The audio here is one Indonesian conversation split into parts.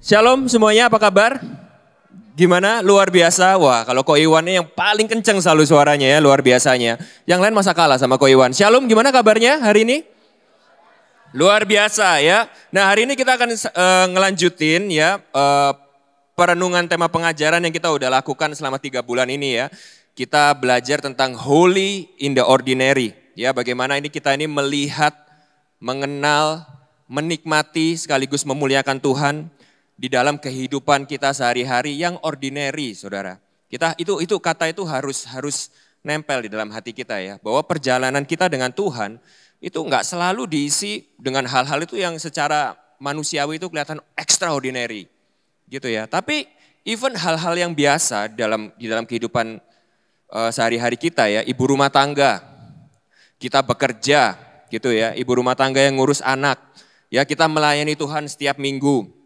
Shalom semuanya, apa kabar? Gimana? Luar biasa. Wah, kalau Ko Iwan ini yang paling kenceng selalu suaranya ya, luar biasanya. Yang lain masa kalah sama Ko Iwan. Shalom, gimana kabarnya hari ini? Luar biasa ya. Nah, hari ini kita akan ngelanjutin ya perenungan tema pengajaran yang kita udah lakukan selama 3 bulan ini ya. Kita belajar tentang holy in the ordinary. Ya, bagaimana kita ini melihat, mengenal, menikmati sekaligus memuliakan Tuhan di dalam kehidupan kita sehari-hari yang ordinary, saudara. Itu kata itu harus nempel di dalam hati kita ya, bahwa perjalanan kita dengan Tuhan itu enggak selalu diisi dengan hal-hal itu yang secara manusiawi itu kelihatan extraordinary, gitu ya. Tapi even hal-hal yang biasa di dalam kehidupan sehari-hari kita ya, ibu rumah tangga, kita bekerja, gitu ya, ibu rumah tangga yang ngurus anak, ya kita melayani Tuhan setiap minggu.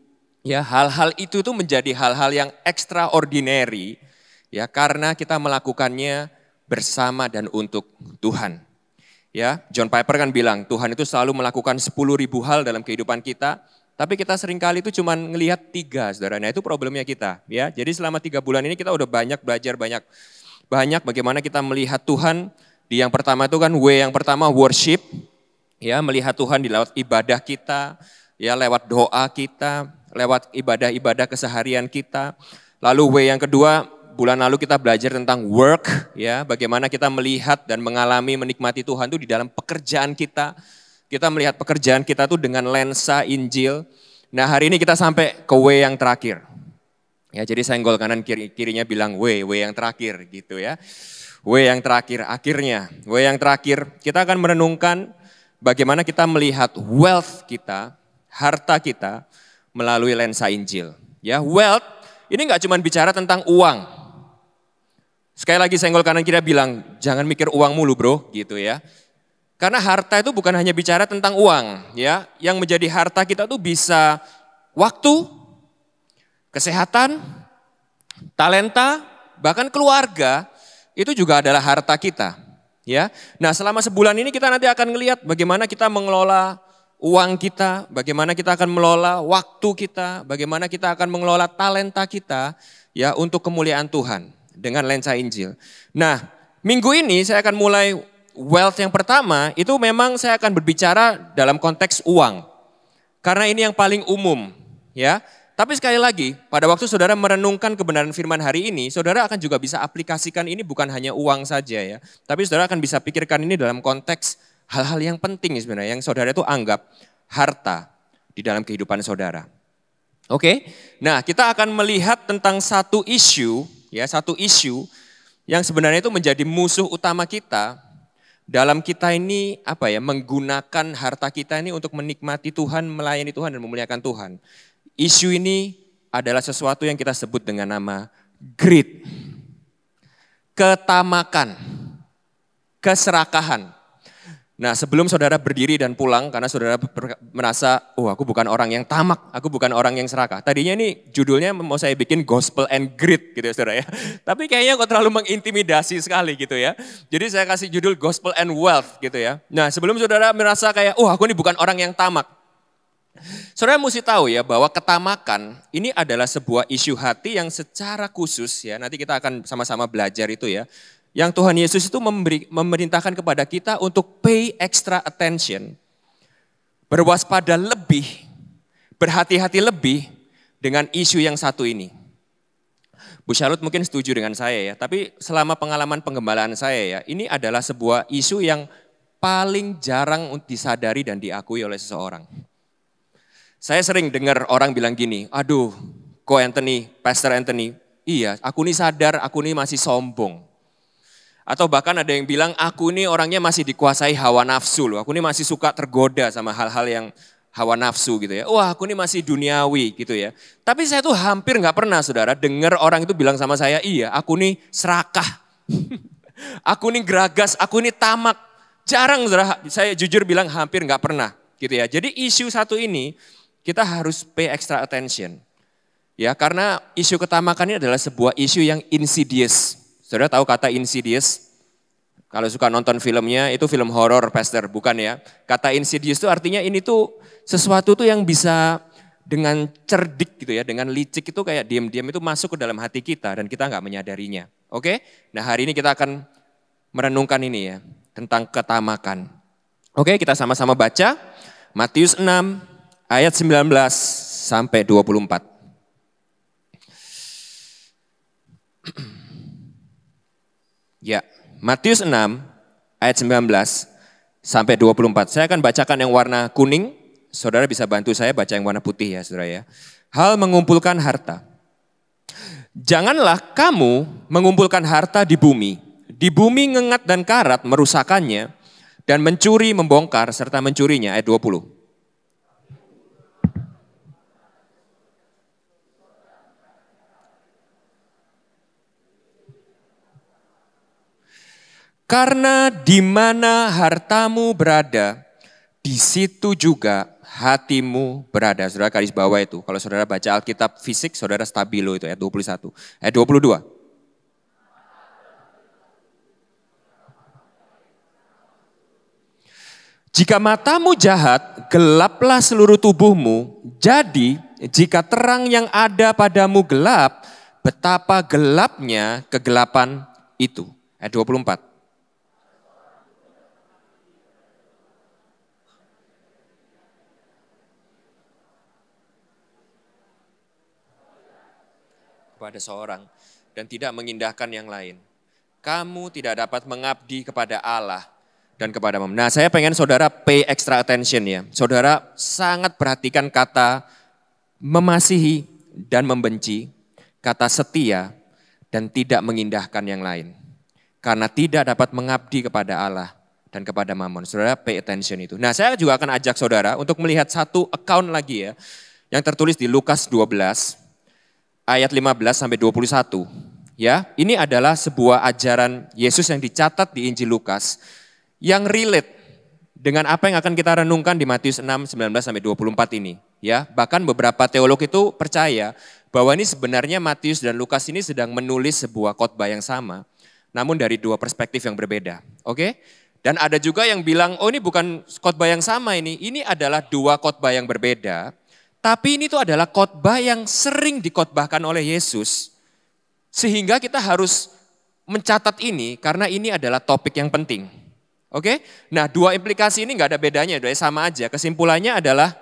Ya, hal-hal itu tuh menjadi hal-hal yang extraordinary ya karena kita melakukannya bersama dan untuk Tuhan. Ya, John Piper kan bilang Tuhan itu selalu melakukan 10.000 hal dalam kehidupan kita, tapi kita seringkali itu cuma ngelihat 3, saudara. Nah, itu problemnya kita ya. Jadi selama 3 bulan ini kita udah belajar banyak bagaimana kita melihat Tuhan. Di yang pertama itu kan yang pertama worship, ya melihat Tuhan di lewat ibadah kita, ya lewat doa kita, lewat ibadah-ibadah keseharian kita. Lalu yang kedua, bulan lalu kita belajar tentang work, ya bagaimana kita melihat dan mengalami menikmati Tuhan itu di dalam pekerjaan kita. Kita melihat pekerjaan kita tuh dengan lensa Injil. Nah, hari ini kita sampai ke yang terakhir. Ya, jadi senggol kanan kirinya bilang yang terakhir gitu ya. Yang terakhir, akhirnya yang terakhir kita akan merenungkan bagaimana kita melihat wealth kita, harta kita melalui lensa Injil. Ya, wealth ini enggak cuma bicara tentang uang. Sekali lagi senggol kanan kiri bilang, jangan mikir uang mulu bro, gitu ya. Karena harta itu bukan hanya bicara tentang uang, ya. Yang menjadi harta kita tuh bisa waktu, kesehatan, talenta, bahkan keluarga, itu juga adalah harta kita. Ya. Nah, selama sebulan ini kita nanti akan ngelihat bagaimana kita mengelola uang kita, bagaimana kita akan mengelola waktu kita, bagaimana kita akan mengelola talenta kita ya untuk kemuliaan Tuhan dengan lensa Injil. Nah, minggu ini saya akan mulai wealth yang pertama, itu memang saya akan berbicara dalam konteks uang. Karena ini yang paling umum, ya. Tapi sekali lagi, pada waktu saudara merenungkan kebenaran firman hari ini, saudara akan juga bisa aplikasikan ini bukan hanya uang saja ya. Tapi saudara akan bisa pikirkan ini dalam konteks hal-hal yang penting sebenarnya, yang saudara itu anggap harta di dalam kehidupan saudara. Oke, nah kita akan melihat tentang satu isu yang sebenarnya itu menjadi musuh utama kita dalam kita ini menggunakan harta kita ini untuk menikmati Tuhan, melayani Tuhan dan memuliakan Tuhan. Isu ini adalah sesuatu yang kita sebut dengan nama greed, ketamakan, keserakahan. Nah, sebelum saudara berdiri dan pulang karena saudara merasa, aku bukan orang yang tamak, aku bukan orang yang serakah. Tadinya ini judulnya mau saya bikin gospel and greed gitu ya saudara ya. Tapi kayaknya kok terlalu mengintimidasi sekali gitu ya. Jadi saya kasih judul gospel and wealth gitu ya. Nah, sebelum saudara merasa kayak, aku ini bukan orang yang tamak. Saudara mesti tahu ya bahwa ketamakan ini adalah sebuah isu hati yang secara khusus ya. Nanti kita akan sama-sama belajar itu ya. Yang Tuhan Yesus itu memerintahkan kepada kita untuk pay extra attention, berwaspada lebih, berhati-hati lebih dengan isu yang satu ini. Bu Charlotte mungkin setuju dengan saya ya, tapi selama pengalaman penggembalaan saya ya, ini adalah sebuah isu yang paling jarang disadari dan diakui oleh seseorang. Saya sering dengar orang bilang gini, Ko Anthony, Pastor Anthony, iya aku ini sadar aku ini masih sombong. Atau bahkan ada yang bilang, aku ini orangnya masih dikuasai hawa nafsu loh. Aku ini masih suka tergoda sama hal-hal yang hawa nafsu gitu ya. Aku ini masih duniawi gitu ya. Tapi saya tuh hampir gak pernah saudara dengar orang itu bilang sama saya, iya aku ini serakah. Aku ini geragas, aku ini tamak. Jarang saudara, saya jujur bilang hampir gak pernah gitu ya. Jadi isu satu ini kita harus pay extra attention. Ya, karena isu ketamakan ini adalah sebuah isu yang insidious. Saudara tahu kata insidious? Kalau suka nonton filmnya, itu film horor, Pastor, bukan ya. Kata insidious itu artinya ini tuh sesuatu tuh yang bisa dengan cerdik gitu ya, dengan licik itu kayak diam-diam itu masuk ke dalam hati kita dan kita nggak menyadarinya. Oke? Nah hari ini kita akan merenungkan ini ya, tentang ketamakan. Oke, kita sama-sama baca Matius 6 ayat 19 sampai 24. Ya, Matius 6 ayat 19 sampai 24. Saya akan bacakan yang warna kuning, saudara bisa bantu saya baca yang warna putih ya saudara ya. Hal mengumpulkan harta. Janganlah kamu mengumpulkan harta di bumi ngengat dan karat merusakannya, dan mencuri, membongkar, serta mencurinya. Ayat 20. Karena di mana hartamu berada, di situ juga hatimu berada. Saudara garis bawah itu. Kalau saudara baca Alkitab fisik, saudara stabilo itu ayat 21. Ayat 22. Jika matamu jahat, gelaplah seluruh tubuhmu. Jadi jika terang yang ada padamu gelap, betapa gelapnya kegelapan itu. Ayat 24. Kepada seorang dan tidak mengindahkan yang lain. Kamu tidak dapat mengabdi kepada Allah dan kepada Mammon. Nah, saya pengen saudara pay extra attention ya. Saudara sangat perhatikan kata memasihi dan membenci, kata setia dan tidak mengindahkan yang lain. Karena tidak dapat mengabdi kepada Allah dan kepada Mammon. Saudara pay attention itu. Nah, saya juga akan ajak saudara untuk melihat satu account lagi ya, yang tertulis di Lukas 12 ayat 15 sampai 21. Ya, ini adalah sebuah ajaran Yesus yang dicatat di Injil Lukas yang relate dengan apa yang akan kita renungkan di Matius 6 19 sampai 24 ini, ya. Bahkan beberapa teolog itu percaya bahwa ini sebenarnya Matius dan Lukas ini sedang menulis sebuah khotbah yang sama, namun dari dua perspektif yang berbeda. Oke? Dan ada juga yang bilang, "Oh, ini bukan khotbah yang sama ini adalah dua khotbah yang berbeda." Tapi ini tuh adalah khotbah yang sering dikhotbahkan oleh Yesus. Sehingga kita harus mencatat ini karena ini adalah topik yang penting. Oke? Nah, dua implikasi ini gak ada bedanya, sama aja. Kesimpulannya adalah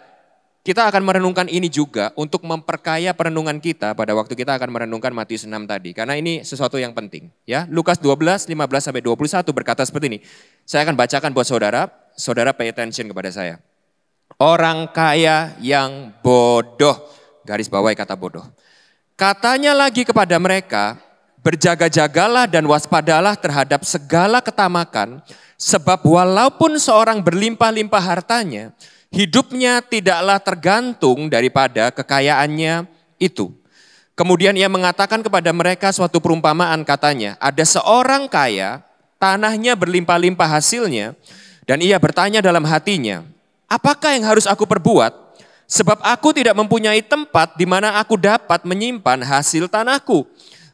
kita akan merenungkan ini juga untuk memperkaya perenungan kita pada waktu kita akan merenungkan Matius 6 tadi. Karena ini sesuatu yang penting. Ya, Lukas 12, 15 sampai 21 berkata seperti ini. Saya akan bacakan buat saudara, saudara pay attention kepada saya. Orang kaya yang bodoh, garis bawahi kata bodoh. Katanya lagi kepada mereka, berjaga-jagalah dan waspadalah terhadap segala ketamakan, sebab walaupun seorang berlimpah-limpah hartanya, hidupnya tidaklah tergantung daripada kekayaannya itu. Kemudian ia mengatakan kepada mereka suatu perumpamaan, katanya, ada seorang kaya, tanahnya berlimpah-limpah hasilnya, dan ia bertanya dalam hatinya, apakah yang harus aku perbuat? Sebab aku tidak mempunyai tempat di mana aku dapat menyimpan hasil tanahku.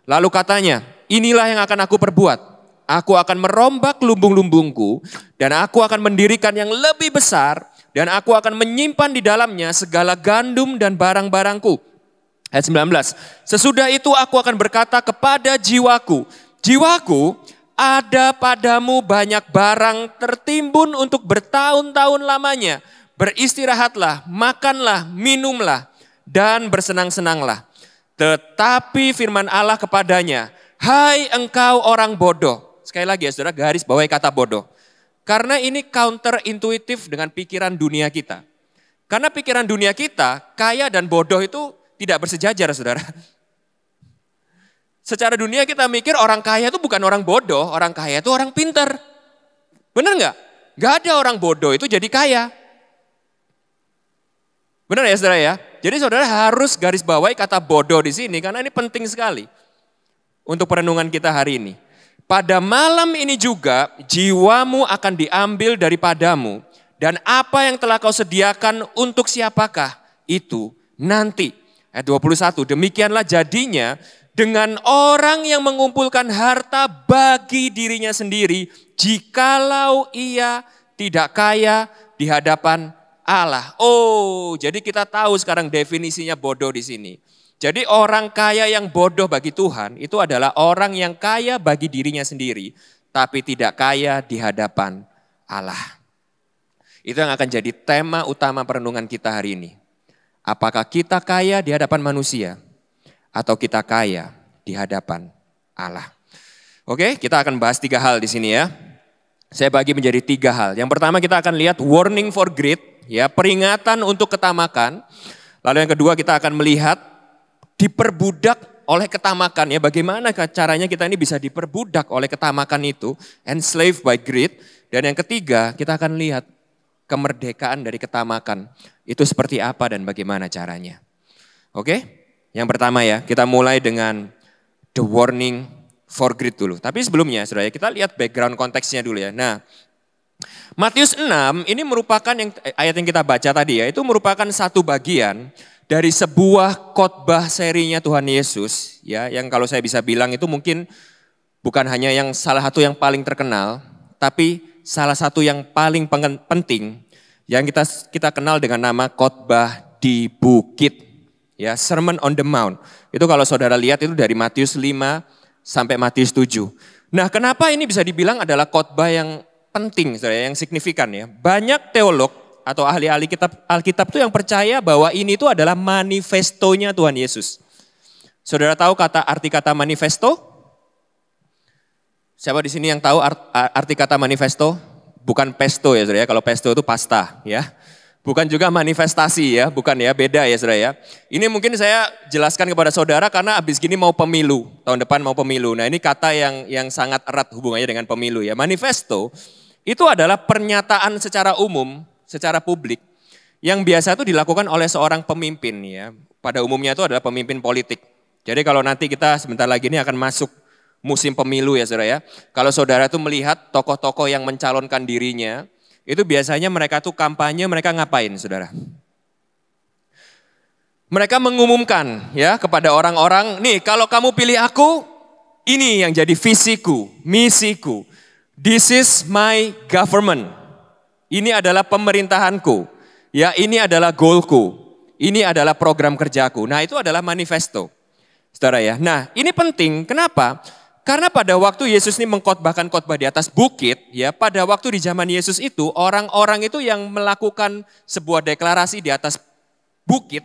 Lalu katanya, inilah yang akan aku perbuat. Aku akan merombak lumbung-lumbungku dan aku akan mendirikan yang lebih besar dan aku akan menyimpan di dalamnya segala gandum dan barang-barangku. Ayat 19, sesudah itu aku akan berkata kepada jiwaku, jiwaku, ada padamu banyak barang tertimbun untuk bertahun-tahun lamanya. Beristirahatlah, makanlah, minumlah, dan bersenang-senanglah. Tetapi firman Allah kepadanya, hai engkau orang bodoh. Sekali lagi ya saudara, garis bawahi kata bodoh. Karena ini counter intuitif dengan pikiran dunia kita. Karena pikiran dunia kita, kaya dan bodoh itu tidak bersejajar saudara. Secara dunia kita mikir orang kaya itu bukan orang bodoh, orang kaya itu orang pintar. Benar nggak? Nggak ada orang bodoh itu jadi kaya. Benar ya saudara ya? Jadi saudara harus garis bawahi kata bodoh di sini karena ini penting sekali untuk perenungan kita hari ini. Pada malam ini juga jiwamu akan diambil daripadamu dan apa yang telah kau sediakan untuk siapakah itu nanti. Ayat 21, demikianlah jadinya dengan orang yang mengumpulkan harta bagi dirinya sendiri, jikalau ia tidak kaya di hadapan Allah. Oh, jadi kita tahu sekarang definisinya bodoh di sini. Jadi orang kaya yang bodoh bagi Tuhan itu adalah orang yang kaya bagi dirinya sendiri, tapi tidak kaya di hadapan Allah. Itu yang akan jadi tema utama perenungan kita hari ini. Apakah kita kaya di hadapan manusia atau kita kaya di hadapan Allah? Oke, kita akan bahas 3 hal di sini ya. Saya bagi menjadi 3 hal. Yang pertama kita akan lihat warning for greed, ya, peringatan untuk ketamakan. Lalu yang kedua kita akan melihat diperbudak oleh ketamakan, ya, bagaimana caranya kita ini bisa diperbudak oleh ketamakan itu, enslaved by greed. Dan yang ketiga kita akan lihat kemerdekaan dari ketamakan itu seperti apa dan bagaimana caranya. Oke, yang pertama ya, kita mulai dengan the warning for greed dulu. Tapi sebelumnya saudara, kita lihat background konteksnya dulu ya. Nah, Matius 6 ini merupakan ayat yang kita baca tadi ya, itu merupakan satu bagian dari sebuah khotbah serinya Tuhan Yesus ya, yang kalau saya bisa bilang itu mungkin bukan hanya yang salah satu yang paling terkenal, tapi salah satu yang paling penting yang kita kenal dengan nama khotbah di bukit ya, Sermon on the Mount. Itu kalau saudara lihat itu dari Matius 5 sampai Matius 7. Nah, kenapa ini bisa dibilang adalah khotbah yang penting, yang signifikan ya. Banyak teolog atau ahli-ahli Alkitab itu yang percaya bahwa ini itu adalah manifestonya Tuhan Yesus. Saudara tahu arti kata manifesto? Siapa di sini yang tahu arti kata manifesto? Bukan pesto ya saudara, kalau pesto itu pasta ya. Bukan juga manifestasi ya, bukan ya, beda ya saudara ya. Ini mungkin saya jelaskan kepada saudara karena habis gini mau pemilu, tahun depan mau pemilu. Nah ini kata yang sangat erat hubungannya dengan pemilu ya. Manifesto itu adalah pernyataan secara umum, secara publik yang biasa itu dilakukan oleh seorang pemimpin ya. Pada umumnya itu adalah pemimpin politik. Jadi kalau nanti kita sebentar lagi ini akan masuk musim pemilu ya saudara ya. Kalau saudara itu melihat tokoh-tokoh yang mencalonkan dirinya, itu biasanya mereka tuh kampanye, mereka ngapain saudara? Mereka mengumumkan ya kepada orang-orang, nih kalau kamu pilih aku, ini yang jadi visiku, misiku. This is my government. Ini adalah pemerintahanku. Ya, ini adalah goalku. Ini adalah program kerjaku. Nah, itu adalah manifesto. Saudara ya. Nah, ini penting. Kenapa? Karena pada waktu Yesus ini mengkhotbahkan khotbah di atas bukit, ya, pada waktu di zaman Yesus itu orang-orang itu yang melakukan sebuah deklarasi di atas bukit,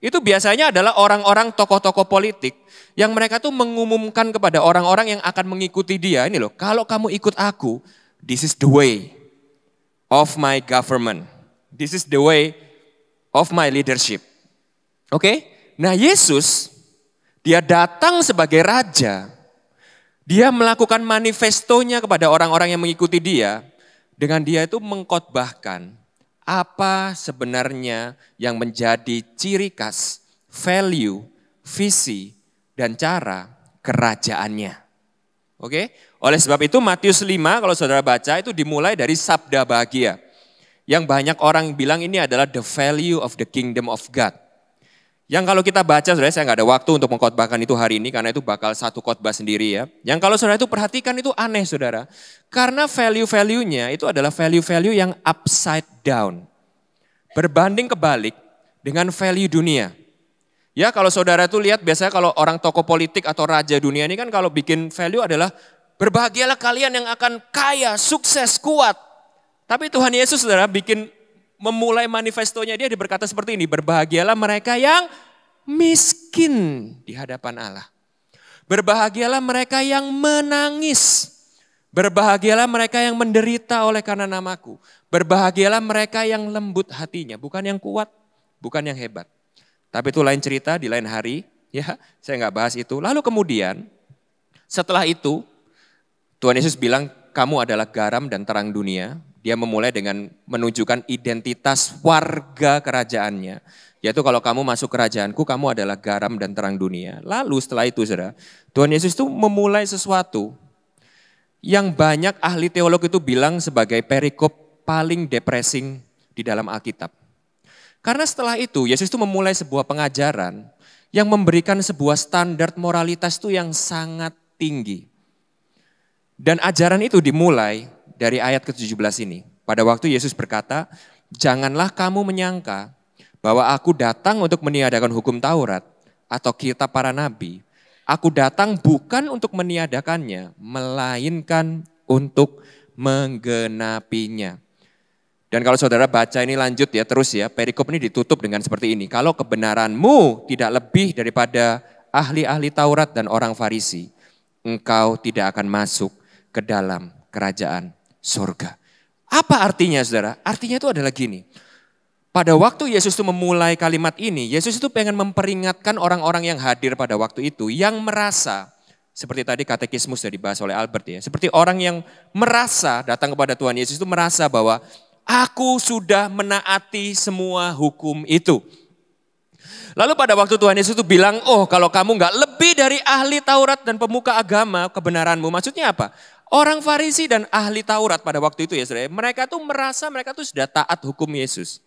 itu biasanya adalah orang-orang tokoh-tokoh politik yang mereka tuh mengumumkan kepada orang-orang yang akan mengikuti dia, ini loh, kalau kamu ikut aku, this is the way of my government. This is the way of my leadership. Oke? Nah, Yesus dia datang sebagai raja. Dia melakukan manifestonya kepada orang-orang yang mengikuti dia. Dengan dia itu mengkhotbahkan apa sebenarnya yang menjadi ciri khas, value, visi, dan cara kerajaannya. Oke? Oleh sebab itu Matius 5 kalau saudara baca itu dimulai dari sabda bahagia. Yang banyak orang bilang ini adalah the value of the kingdom of God. Yang kalau kita baca, saudara, saya nggak ada waktu untuk mengkhotbahkan itu hari ini karena itu bakal satu khotbah sendiri ya. Yang kalau saudara itu perhatikan itu aneh saudara. Karena value-value-nya itu adalah value-value yang upside down. Berbanding kebalik dengan value dunia. Ya kalau saudara itu lihat biasanya kalau orang tokoh politik atau raja dunia ini kan kalau bikin value adalah berbahagialah kalian yang akan kaya, sukses, kuat. Tapi Tuhan Yesus saudara memulai manifestonya dia berkata seperti ini, berbahagialah mereka yang miskin di hadapan Allah. Berbahagialah mereka yang menangis. Berbahagialah mereka yang menderita oleh karena namaku. Berbahagialah mereka yang lembut hatinya, bukan yang kuat, bukan yang hebat. Tapi itu lain cerita di lain hari, ya saya nggak bahas itu. Lalu kemudian setelah itu Tuhan Yesus bilang kamu adalah garam dan terang dunia. Dia memulai dengan menunjukkan identitas warga kerajaannya. Yaitu kalau kamu masuk kerajaanku, kamu adalah garam dan terang dunia. Lalu setelah itu saudara, Tuhan Yesus itu memulai sesuatu yang banyak ahli teolog itu bilang sebagai perikop paling depressing di dalam Alkitab. Karena setelah itu Yesus itu memulai sebuah pengajaran yang memberikan sebuah standar moralitas itu yang sangat tinggi. Dan ajaran itu dimulai dari ayat ke-17 ini. Pada waktu Yesus berkata, Janganlah kamu menyangka bahwa aku datang untuk meniadakan hukum Taurat atau kitab para nabi. Aku datang bukan untuk meniadakannya, melainkan untuk menggenapinya. Dan kalau saudara baca ini lanjut ya, terus ya, perikop ini ditutup dengan seperti ini. Kalau kebenaranmu tidak lebih daripada ahli-ahli Taurat dan orang Farisi, engkau tidak akan masuk ke dalam kerajaan surga. Apa artinya saudara? Artinya itu adalah gini. Pada waktu Yesus itu memulai kalimat ini, Yesus itu pengen memperingatkan orang-orang yang hadir pada waktu itu, yang merasa, seperti tadi katekismus sudah dibahas oleh Albert ya, seperti orang yang merasa datang kepada Tuhan Yesus itu merasa bahwa aku sudah menaati semua hukum itu. Lalu pada waktu Tuhan Yesus itu bilang, oh kalau kamu nggak lebih dari ahli Taurat dan pemuka agama kebenaranmu, maksudnya apa? Orang Farisi dan ahli Taurat pada waktu itu ya saudara, mereka tuh merasa mereka tuh sudah taat hukum Yesus.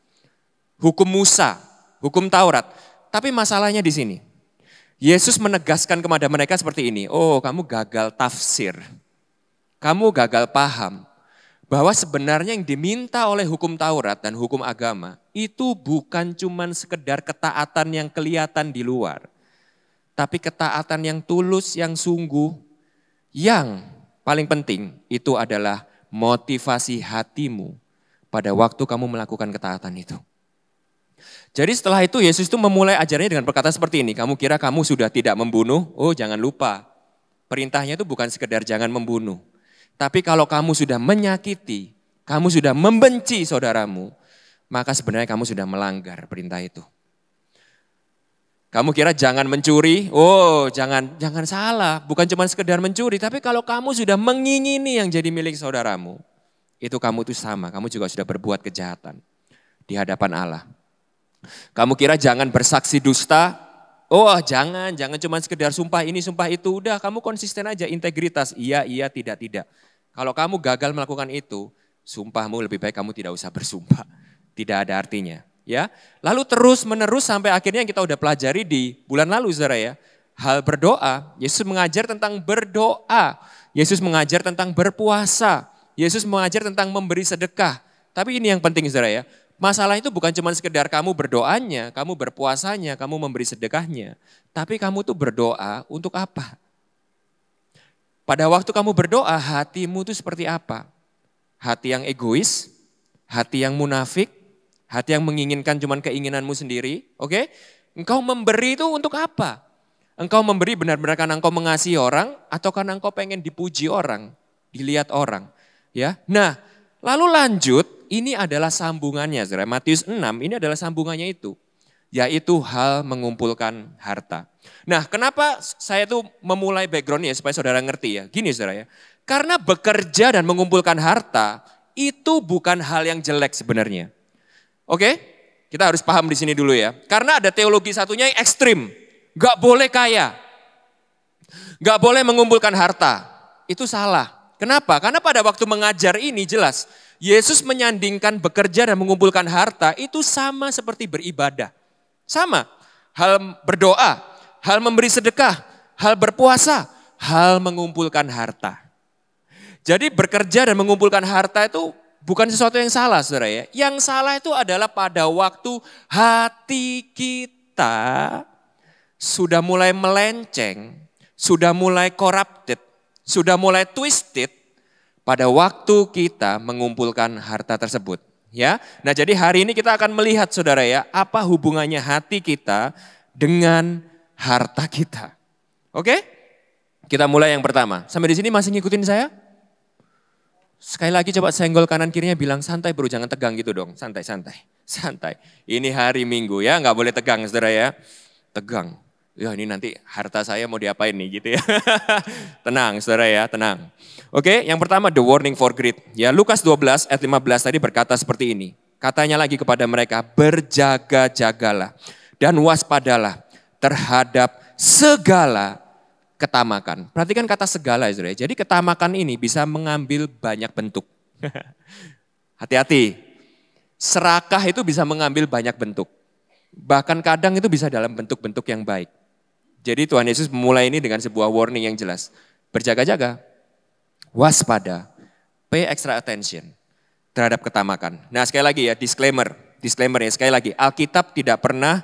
Hukum Musa, hukum Taurat. Tapi masalahnya di sini. Yesus menegaskan kepada mereka seperti ini. Oh, kamu gagal tafsir. Kamu gagal paham. Bahwa sebenarnya yang diminta oleh hukum Taurat dan hukum agama itu bukan cuma sekedar ketaatan yang kelihatan di luar. Tapi ketaatan yang tulus, yang sungguh, yang paling penting itu adalah motivasi hatimu pada waktu kamu melakukan ketaatan itu. Jadi setelah itu Yesus itu memulai ajarannya dengan berkata seperti ini. Kamu kira kamu sudah tidak membunuh? Oh jangan lupa. Perintahnya itu bukan sekedar jangan membunuh. Tapi kalau kamu sudah menyakiti, kamu sudah membenci saudaramu, maka sebenarnya kamu sudah melanggar perintah itu. Kamu kira jangan mencuri? Oh jangan salah. Bukan cuma sekedar mencuri. Tapi kalau kamu sudah mengingini yang jadi milik saudaramu, itu kamu itu sama. Kamu juga sudah berbuat kejahatan di hadapan Allah. Kamu kira jangan bersaksi dusta? Oh jangan cuma sekedar sumpah ini sumpah itu. Udah kamu konsisten aja integritas. Iya, tidak. Kalau kamu gagal melakukan itu, sumpahmu lebih baik kamu tidak usah bersumpah. Tidak ada artinya. Ya, lalu terus menerus sampai akhirnya yang kita udah pelajari di bulan lalu saudara ya. Hal berdoa, Yesus mengajar tentang berdoa. Yesus mengajar tentang berpuasa. Yesus mengajar tentang memberi sedekah. Tapi ini yang penting saudara ya. Masalah itu bukan cuma sekedar kamu berdoanya, kamu berpuasanya, kamu memberi sedekahnya. Tapi kamu tuh berdoa untuk apa? Pada waktu kamu berdoa, hatimu tuh seperti apa? Hati yang egois, hati yang munafik, hati yang menginginkan cuma keinginanmu sendiri. Oke? Engkau memberi itu untuk apa? Engkau memberi benar-benar karena engkau mengasihi orang atau karena engkau pengen dipuji orang, dilihat orang. Ya, nah lalu lanjut. Ini adalah sambungannya, saudara. Matius 6 ini adalah sambungannya itu. Yaitu hal mengumpulkan harta. Nah kenapa saya tuh memulai backgroundnya supaya saudara ngerti ya. Gini saudara ya. Karena bekerja dan mengumpulkan harta itu bukan hal yang jelek sebenarnya. Oke? Kita harus paham di sini dulu ya. Karena ada teologi satunya yang ekstrim. Gak boleh kaya. Gak boleh mengumpulkan harta. Itu salah. Kenapa? Karena pada waktu mengajar ini jelas. Yesus menyandingkan bekerja dan mengumpulkan harta itu sama seperti beribadah. Sama. Hal berdoa, hal memberi sedekah, hal berpuasa, hal mengumpulkan harta. Jadi bekerja dan mengumpulkan harta itu bukan sesuatu yang salah saudara ya. Yang salah itu adalah pada waktu hati kita sudah mulai melenceng, sudah mulai corrupted, sudah mulai twisted. Pada waktu kita mengumpulkan harta tersebut. Ya, nah jadi hari ini kita akan melihat saudara ya, apa hubungannya hati kita dengan harta kita. Oke? Kita mulai yang pertama. Sampai di sini masih ngikutin saya? Sekali lagi coba senggol kanan kirinya bilang santai bro, jangan tegang gitu dong. Santai. Ini hari Minggu ya, nggak boleh tegang saudara ya. Tegang. Ya ini nanti harta saya mau diapain nih gitu ya. Tenang saudara ya, tenang. Oke, yang pertama the warning for greed. Ya, Lukas 12 ayat 15 tadi berkata seperti ini. Katanya lagi kepada mereka, berjaga-jagalah dan waspadalah terhadap segala ketamakan. Perhatikan kata segala ya. Jadi ketamakan ini bisa mengambil banyak bentuk. Hati-hati. Serakah itu bisa mengambil banyak bentuk. Bahkan kadang itu bisa dalam bentuk-bentuk yang baik. Jadi Tuhan Yesus memulai ini dengan sebuah warning yang jelas. Berjaga-jaga. Waspada, pay extra attention terhadap ketamakan. Nah sekali lagi ya, disclaimer ya, sekali lagi. Alkitab tidak pernah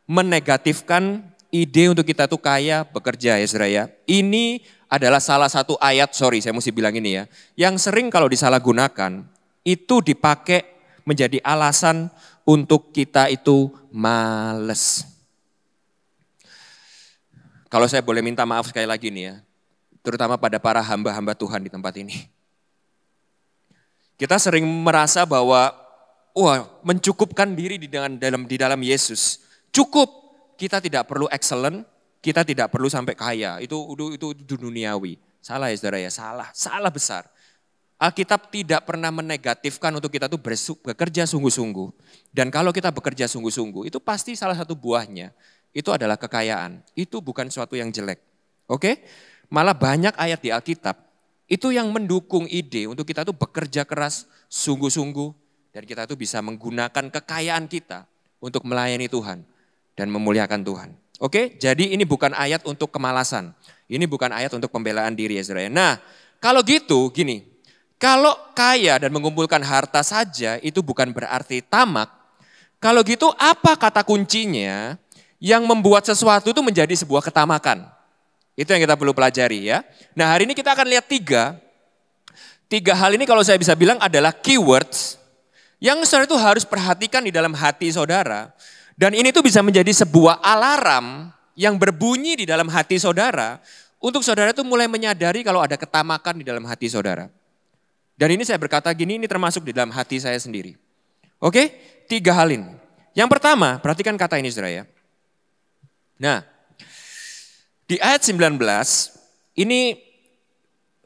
menegatifkan ide untuk kita tuh kaya, bekerja ya saudara ya. Ini adalah salah satu ayat, sorry saya mesti bilang ini ya, yang sering kalau disalahgunakan, itu dipakai menjadi alasan untuk kita itu males. Kalau saya boleh minta maaf sekali lagi nih ya, terutama pada para hamba-hamba Tuhan di tempat ini. Kita sering merasa bahwa mencukupkan diri di dalam Yesus. Cukup, kita tidak perlu excellent, kita tidak perlu sampai kaya. Itu duniawi. Salah ya saudara ya, salah besar. Alkitab tidak pernah menegatifkan untuk kita tuh bekerja sungguh-sungguh. Dan kalau kita bekerja sungguh-sungguh, itu pasti salah satu buahnya. Itu adalah kekayaan. Itu bukan sesuatu yang jelek. Oke? Malah banyak ayat di Alkitab itu yang mendukung ide untuk kita tuh bekerja keras sungguh-sungguh dan kita tuh bisa menggunakan kekayaan kita untuk melayani Tuhan dan memuliakan Tuhan. Oke, jadi ini bukan ayat untuk kemalasan. Ini bukan ayat untuk pembelaan diri ya saudara. Nah, kalau gitu gini, kalau kaya dan mengumpulkan harta saja itu bukan berarti tamak. Kalau gitu apa kata kuncinya yang membuat sesuatu itu menjadi sebuah ketamakan? Itu yang kita perlu pelajari ya. Nah hari ini kita akan lihat tiga hal ini kalau saya bisa bilang adalah keywords yang saudara itu harus perhatikan di dalam hati saudara. Dan ini tuh bisa menjadi sebuah alarm yang berbunyi di dalam hati saudara untuk saudara itu mulai menyadari kalau ada ketamakan di dalam hati saudara. Dan ini saya berkata gini, ini termasuk di dalam hati saya sendiri. Oke, 3 hal ini. Yang pertama, perhatikan kata ini saudara ya. Nah, di ayat 19, ini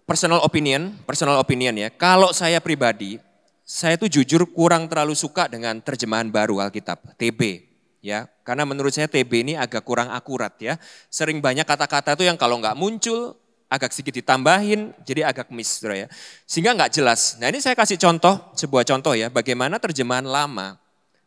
personal opinion ya. Kalau saya pribadi, saya tuh jujur kurang terlalu suka dengan terjemahan baru Alkitab, TB. Ya, karena menurut saya TB ini agak kurang akurat ya. Sering banyak kata-kata tuh yang kalau nggak muncul, agak sedikit ditambahin, jadi agak miss ya. Sehingga nggak jelas. Nah ini saya kasih sebuah contoh ya, bagaimana terjemahan lama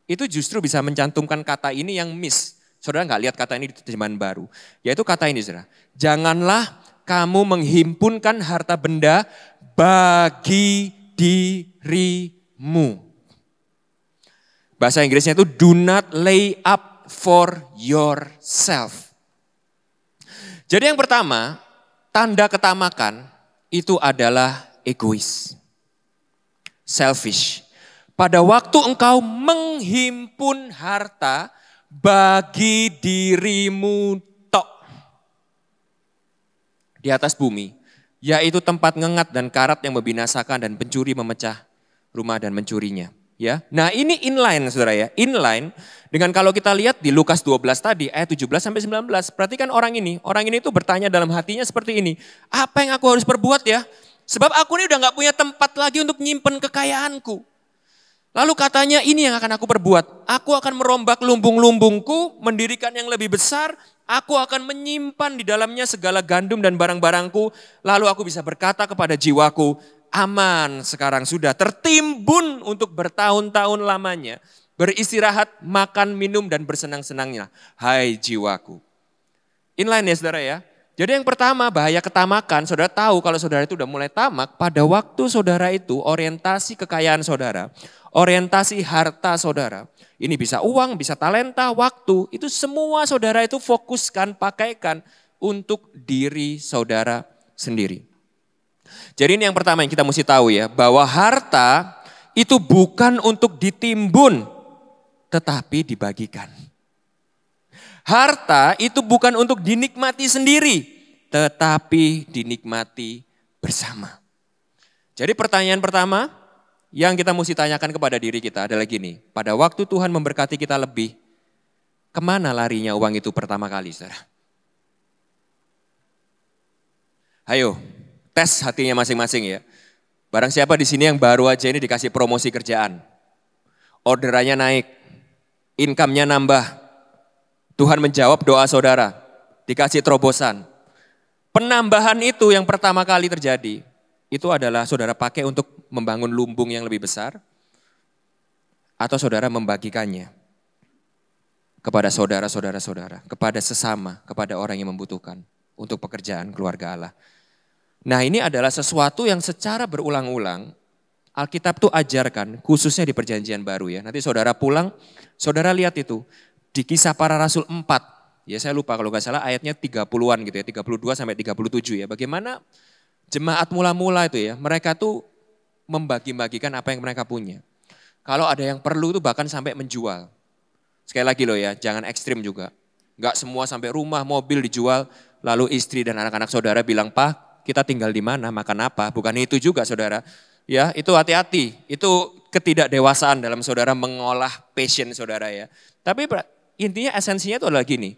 itu justru bisa mencantumkan kata ini yang miss. Saudara nggak lihat kata ini di terjemahan baru. Yaitu kata ini saudara. Janganlah kamu menghimpunkan harta benda bagi dirimu. Bahasa Inggrisnya itu do not lay up for yourself. Jadi yang pertama, tanda ketamakan itu adalah egois. Selfish. Pada waktu engkau menghimpun harta bagi dirimu tok di atas bumi, yaitu tempat ngengat dan karat yang membinasakan dan pencuri memecah rumah dan mencurinya. Ya, nah ini inline saudara ya, inline dengan kalau kita lihat di Lukas 12 tadi ayat 17 sampai 19. Perhatikan orang ini itu bertanya dalam hatinya seperti ini, apa yang aku harus perbuat ya? Sebab aku ini udah gak punya tempat lagi untuk nyimpen kekayaanku. Lalu katanya ini yang akan aku perbuat. Aku akan merombak lumbung-lumbungku, mendirikan yang lebih besar. Aku akan menyimpan di dalamnya segala gandum dan barang-barangku. Lalu aku bisa berkata kepada jiwaku, aman sekarang sudah tertimbun untuk bertahun-tahun lamanya. Beristirahat, makan, minum dan bersenang-senangnya. Hai jiwaku. Inline ya saudara ya. Jadi yang pertama bahaya ketamakan, saudara tahu kalau saudara itu udah mulai tamak pada waktu saudara itu orientasi kekayaan saudara, orientasi harta saudara. Ini bisa uang, bisa talenta, waktu, itu semua saudara itu fokuskan, pakaikan untuk diri saudara sendiri. Jadi ini yang pertama yang kita mesti tahu ya, bahwa harta itu bukan untuk ditimbun, tetapi dibagikan. Harta itu bukan untuk dinikmati sendiri, tetapi dinikmati bersama. Jadi pertanyaan pertama yang kita mesti tanyakan kepada diri kita adalah gini, pada waktu Tuhan memberkati kita lebih, kemana larinya uang itu pertama kali saudara? Ayo, tes hatinya masing-masing ya. Barang siapa di sini yang baru aja ini dikasih promosi kerjaan, orderannya naik, income-nya nambah. Tuhan menjawab doa saudara, dikasih terobosan. Penambahan itu yang pertama kali terjadi, itu adalah saudara pakai untuk membangun lumbung yang lebih besar, atau saudara membagikannya kepada saudara-saudara, kepada sesama, kepada orang yang membutuhkan untuk pekerjaan keluarga Allah. Nah ini adalah sesuatu yang secara berulang-ulang Alkitab tuh ajarkan, khususnya di perjanjian baru ya. Nanti saudara pulang, saudara lihat itu. Di Kisah Para Rasul 4, ya saya lupa kalau nggak salah ayatnya 30-an gitu ya, 32 sampai 37 ya. Bagaimana jemaat mula-mula itu ya, mereka tuh membagi-bagikan apa yang mereka punya. Kalau ada yang perlu tuh bahkan sampai menjual. Sekali lagi loh ya, jangan ekstrim juga. Nggak semua sampai rumah, mobil dijual, lalu istri dan anak-anak saudara bilang, "Pak, kita tinggal di mana, makan apa?" Bukan itu juga saudara. Ya, itu hati-hati. Itu ketidakdewasaan dalam saudara mengolah passion saudara ya. Tapi intinya esensinya itu adalah gini.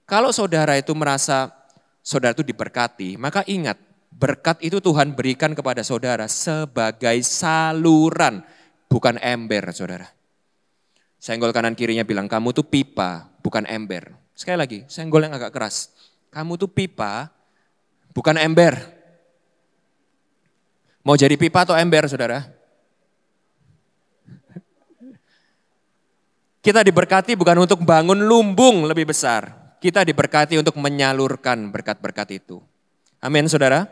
Kalau saudara itu merasa saudara itu diberkati, maka ingat, berkat itu Tuhan berikan kepada saudara sebagai saluran, bukan ember saudara. Senggol kanan kirinya bilang, kamu tuh pipa, bukan ember. Sekali lagi, senggol yang agak keras. Kamu tuh pipa, bukan ember. Mau jadi pipa atau ember saudara? Kita diberkati bukan untuk bangun lumbung lebih besar. Kita diberkati untuk menyalurkan berkat-berkat itu. Amin saudara.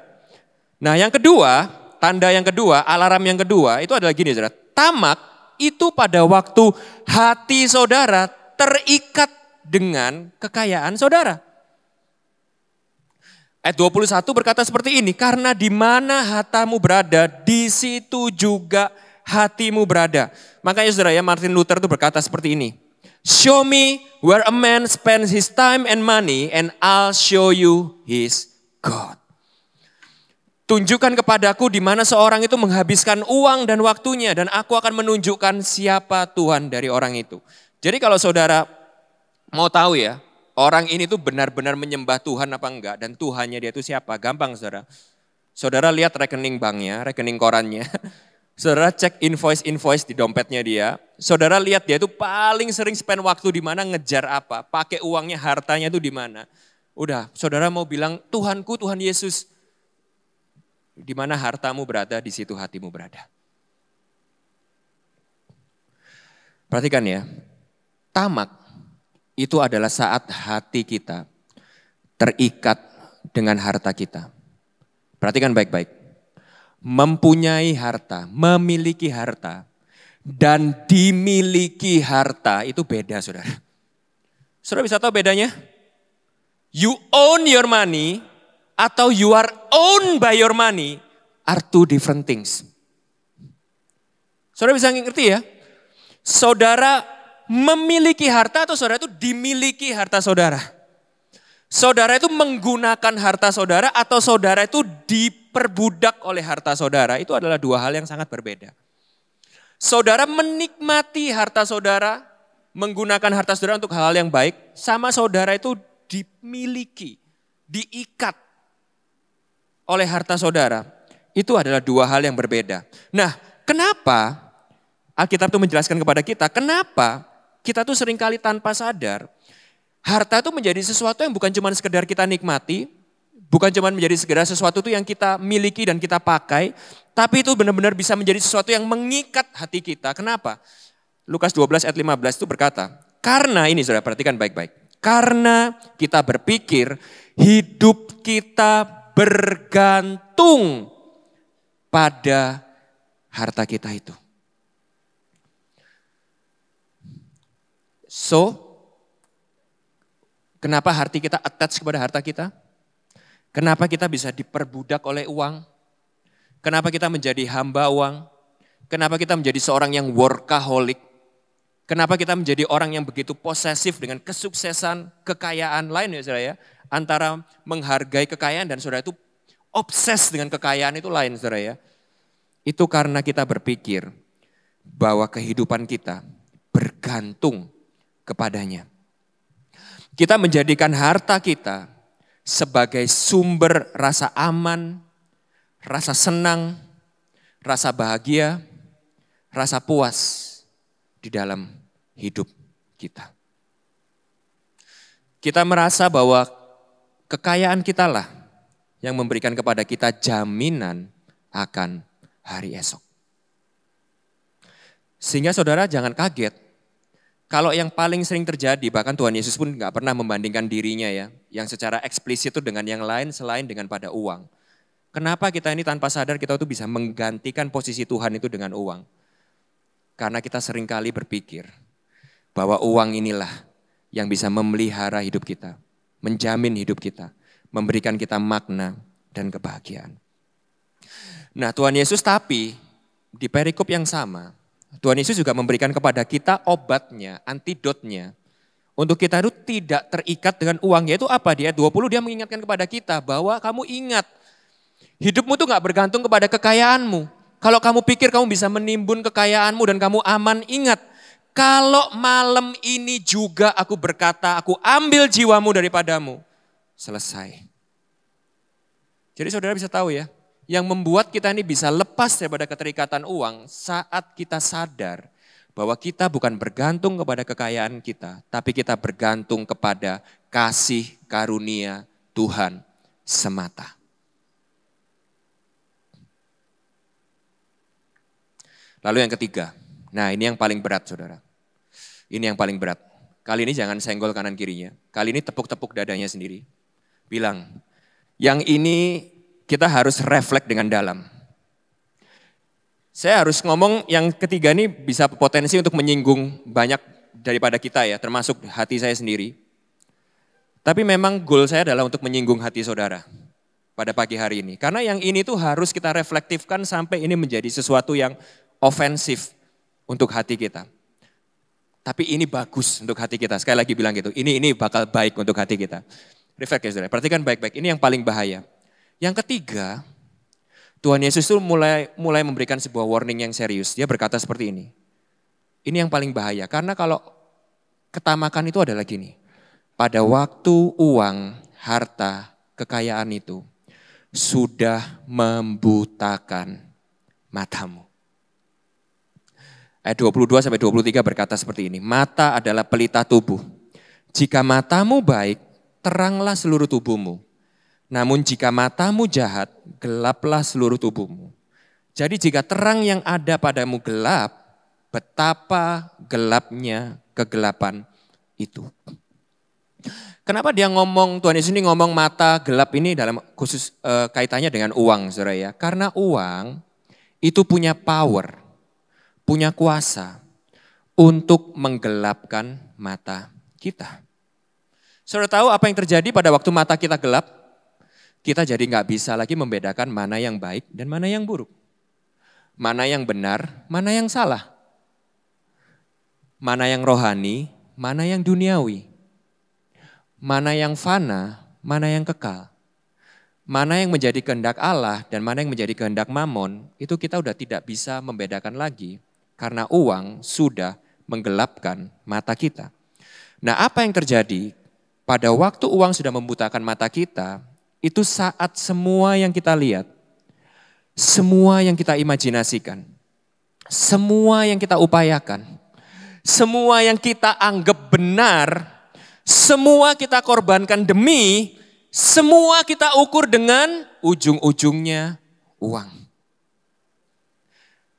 Nah yang kedua, tanda yang kedua, alarm yang kedua itu adalah gini saudara. Tamak itu pada waktu hati saudara terikat dengan kekayaan saudara. Ayat 21 berkata seperti ini, karena di mana hartamu berada, di situ juga hatimu berada. Makanya saudara ya, Martin Luther itu berkata seperti ini. Show me where a man spends his time and money and I'll show you his God. Tunjukkan kepadaku di mana seorang itu menghabiskan uang dan waktunya dan aku akan menunjukkan siapa Tuhan dari orang itu. Jadi kalau saudara mau tahu ya, orang ini tuh benar-benar menyembah Tuhan apa enggak dan Tuhannya dia itu siapa? Gampang saudara. Saudara lihat rekening banknya, rekening korannya. Saudara cek invoice di dompetnya dia. Saudara lihat dia itu paling sering spend waktu di mana, ngejar apa, pakai uangnya, hartanya itu di mana. Udah, saudara mau bilang Tuhanku, Tuhan Yesus. Di mana hartamu berada, di situ hatimu berada. Perhatikan ya, tamak itu adalah saat hati kita terikat dengan harta kita. Perhatikan baik-baik. Mempunyai harta, memiliki harta, dan dimiliki harta itu beda saudara. Saudara bisa tahu bedanya? You own your money atau you are owned by your money are two different things. Saudara bisa ngerti ya? Saudara memiliki harta atau saudara itu dimiliki harta saudara. Saudara itu menggunakan harta saudara atau saudara itu diperbudak oleh harta saudara. Itu adalah dua hal yang sangat berbeda. Saudara menikmati harta saudara, menggunakan harta saudara untuk hal-hal yang baik. Sama saudara itu dimiliki, diikat oleh harta saudara. Itu adalah dua hal yang berbeda. Nah, kenapa Alkitab itu menjelaskan kepada kita, kenapa kita tuh seringkali tanpa sadar, harta itu menjadi sesuatu yang bukan cuma sekedar kita nikmati, bukan cuma menjadi sekedar sesuatu itu yang kita miliki dan kita pakai, tapi itu benar-benar bisa menjadi sesuatu yang mengikat hati kita. Kenapa? Lukas 12 ayat 15 itu berkata, karena ini saudara perhatikan baik-baik. Karena kita berpikir hidup kita bergantung pada harta kita itu. So, kenapa hati kita attach kepada harta kita? Kenapa kita bisa diperbudak oleh uang? Kenapa kita menjadi hamba uang? Kenapa kita menjadi seorang yang workaholic? Kenapa kita menjadi orang yang begitu posesif dengan kesuksesan, kekayaan lain ya saudara ya? Antara menghargai kekayaan dan saudara itu obses dengan kekayaan itu lain saudara ya. Itu karena kita berpikir bahwa kehidupan kita bergantung kepadanya. Kita menjadikan harta kita sebagai sumber rasa aman, rasa senang, rasa bahagia, rasa puas di dalam hidup kita. Kita merasa bahwa kekayaan kita lah yang memberikan kepada kita jaminan akan hari esok. Sehingga saudara jangan kaget. Kalau yang paling sering terjadi, bahkan Tuhan Yesus pun gak pernah membandingkan dirinya ya. Yang secara eksplisit itu dengan yang lain selain dengan pada uang. Kenapa kita ini tanpa sadar kita tuh bisa menggantikan posisi Tuhan itu dengan uang? Karena kita seringkali berpikir bahwa uang inilah yang bisa memelihara hidup kita, menjamin hidup kita, memberikan kita makna dan kebahagiaan. Nah, Tuhan Yesus tapi di perikop yang sama, Tuhan Yesus juga memberikan kepada kita obatnya, antidotnya. Untuk kita itu tidak terikat dengan uang, yaitu apa? Di ayat 20 dia mengingatkan kepada kita bahwa kamu ingat, hidupmu tuh gak bergantung kepada kekayaanmu. Kalau kamu pikir kamu bisa menimbun kekayaanmu dan kamu aman, ingat. Kalau malam ini juga aku berkata, aku ambil jiwamu daripadamu. Selesai. Jadi saudara bisa tahu ya, yang membuat kita ini bisa lepas daripada keterikatan uang saat kita sadar bahwa kita bukan bergantung kepada kekayaan kita, tapi kita bergantung kepada kasih karunia Tuhan semata. Lalu yang ketiga, nah ini yang paling berat saudara. Ini yang paling berat. Kali ini jangan senggol kanan kirinya, kali ini tepuk-tepuk dadanya sendiri. Bilang, yang ini kita harus refleks dengan dalam. Saya harus ngomong yang ketiga ini bisa potensi untuk menyinggung banyak daripada kita ya, termasuk hati saya sendiri. Tapi memang goal saya adalah untuk menyinggung hati saudara pada pagi hari ini. Karena yang ini tuh harus kita reflektifkan sampai ini menjadi sesuatu yang ofensif untuk hati kita. Tapi ini bagus untuk hati kita. Sekali lagi bilang gitu, ini bakal baik untuk hati kita. Refleks ya saudara, perhatikan baik-baik, ini yang paling bahaya. Yang ketiga, Tuhan Yesus itu mulai memberikan sebuah warning yang serius. Dia berkata seperti ini. Ini yang paling bahaya. Karena kalau ketamakan itu adalah gini. Pada waktu uang, harta, kekayaan itu sudah membutakan matamu. Ayat 22 sampai 23 berkata seperti ini. Mata adalah pelita tubuh. Jika matamu baik, teranglah seluruh tubuhmu. Namun jika matamu jahat, gelaplah seluruh tubuhmu. Jadi jika terang yang ada padamu gelap, betapa gelapnya kegelapan itu. Kenapa dia ngomong, Tuhan Yesus ini ngomong mata gelap ini dalam khusus kaitannya dengan uang saudara ya. Karena uang itu punya power, punya kuasa untuk menggelapkan mata kita. Saudara tahu apa yang terjadi pada waktu mata kita gelap? Kita jadi nggak bisa lagi membedakan mana yang baik dan mana yang buruk. Mana yang benar, mana yang salah. Mana yang rohani, mana yang duniawi. Mana yang fana, mana yang kekal. Mana yang menjadi kehendak Allah dan mana yang menjadi kehendak Mamon, itu kita udah tidak bisa membedakan lagi. Karena uang sudah menggelapkan mata kita. Nah, apa yang terjadi? Pada waktu uang sudah membutakan mata kita, itu saat semua yang kita lihat, semua yang kita imajinasikan, semua yang kita upayakan, semua yang kita anggap benar, semua kita korbankan demi, semua kita ukur dengan ujung-ujungnya uang.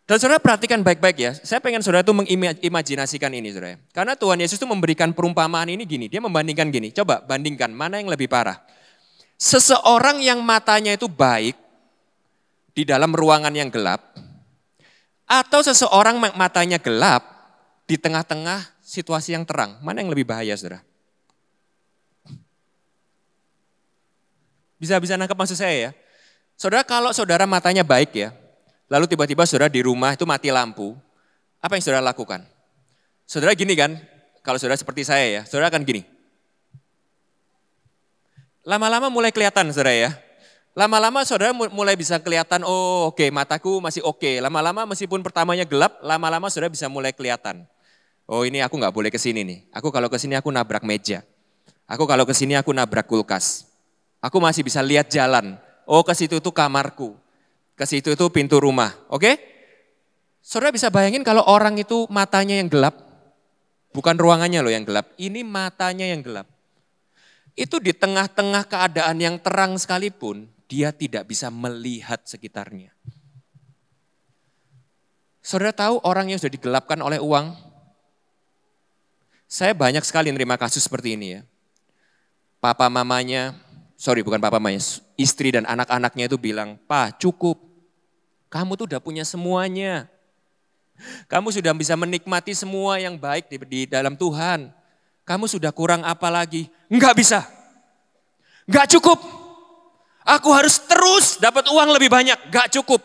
Dan saudara perhatikan baik-baik ya, saya pengen saudara itu mengimajinasikan ini saudara. Karena Tuhan Yesus itu memberikan perumpamaan ini gini, dia membandingkan gini, coba bandingkan mana yang lebih parah. Seseorang yang matanya itu baik di dalam ruangan yang gelap, atau seseorang matanya gelap di tengah-tengah situasi yang terang, mana yang lebih bahaya saudara? Bisa nangkap maksud saya ya? Saudara kalau saudara matanya baik ya, lalu tiba-tiba saudara di rumah itu mati lampu, apa yang saudara lakukan? Saudara gini kan, kalau saudara seperti saya ya, saudara akan gini. Lama-lama mulai kelihatan saudara ya. Lama-lama saudara mulai bisa kelihatan, oh oke, mataku masih oke. Lama-lama meskipun pertamanya gelap, lama-lama saudara bisa mulai kelihatan. Oh ini aku gak boleh kesini nih. Aku kalau kesini aku nabrak meja. Aku kalau kesini aku nabrak kulkas. Aku masih bisa lihat jalan. Oh ke situ itu kamarku. Ke situ itu pintu rumah. Oke? Saudara bisa bayangin kalau orang itu matanya yang gelap. Bukan ruangannya loh yang gelap. Ini matanya yang gelap. Itu di tengah-tengah keadaan yang terang sekalipun, dia tidak bisa melihat sekitarnya. Saudara tahu orang yang sudah digelapkan oleh uang? Saya banyak sekali menerima kasus seperti ini ya. Papa mamanya bukan papa mamanya, istri dan anak-anaknya itu bilang, "Pa, cukup. Kamu tuh udah punya semuanya. Kamu sudah bisa menikmati semua yang baik di dalam Tuhan. Kamu sudah kurang apa lagi?" "Enggak bisa. Enggak cukup. Aku harus terus dapat uang lebih banyak." Enggak cukup.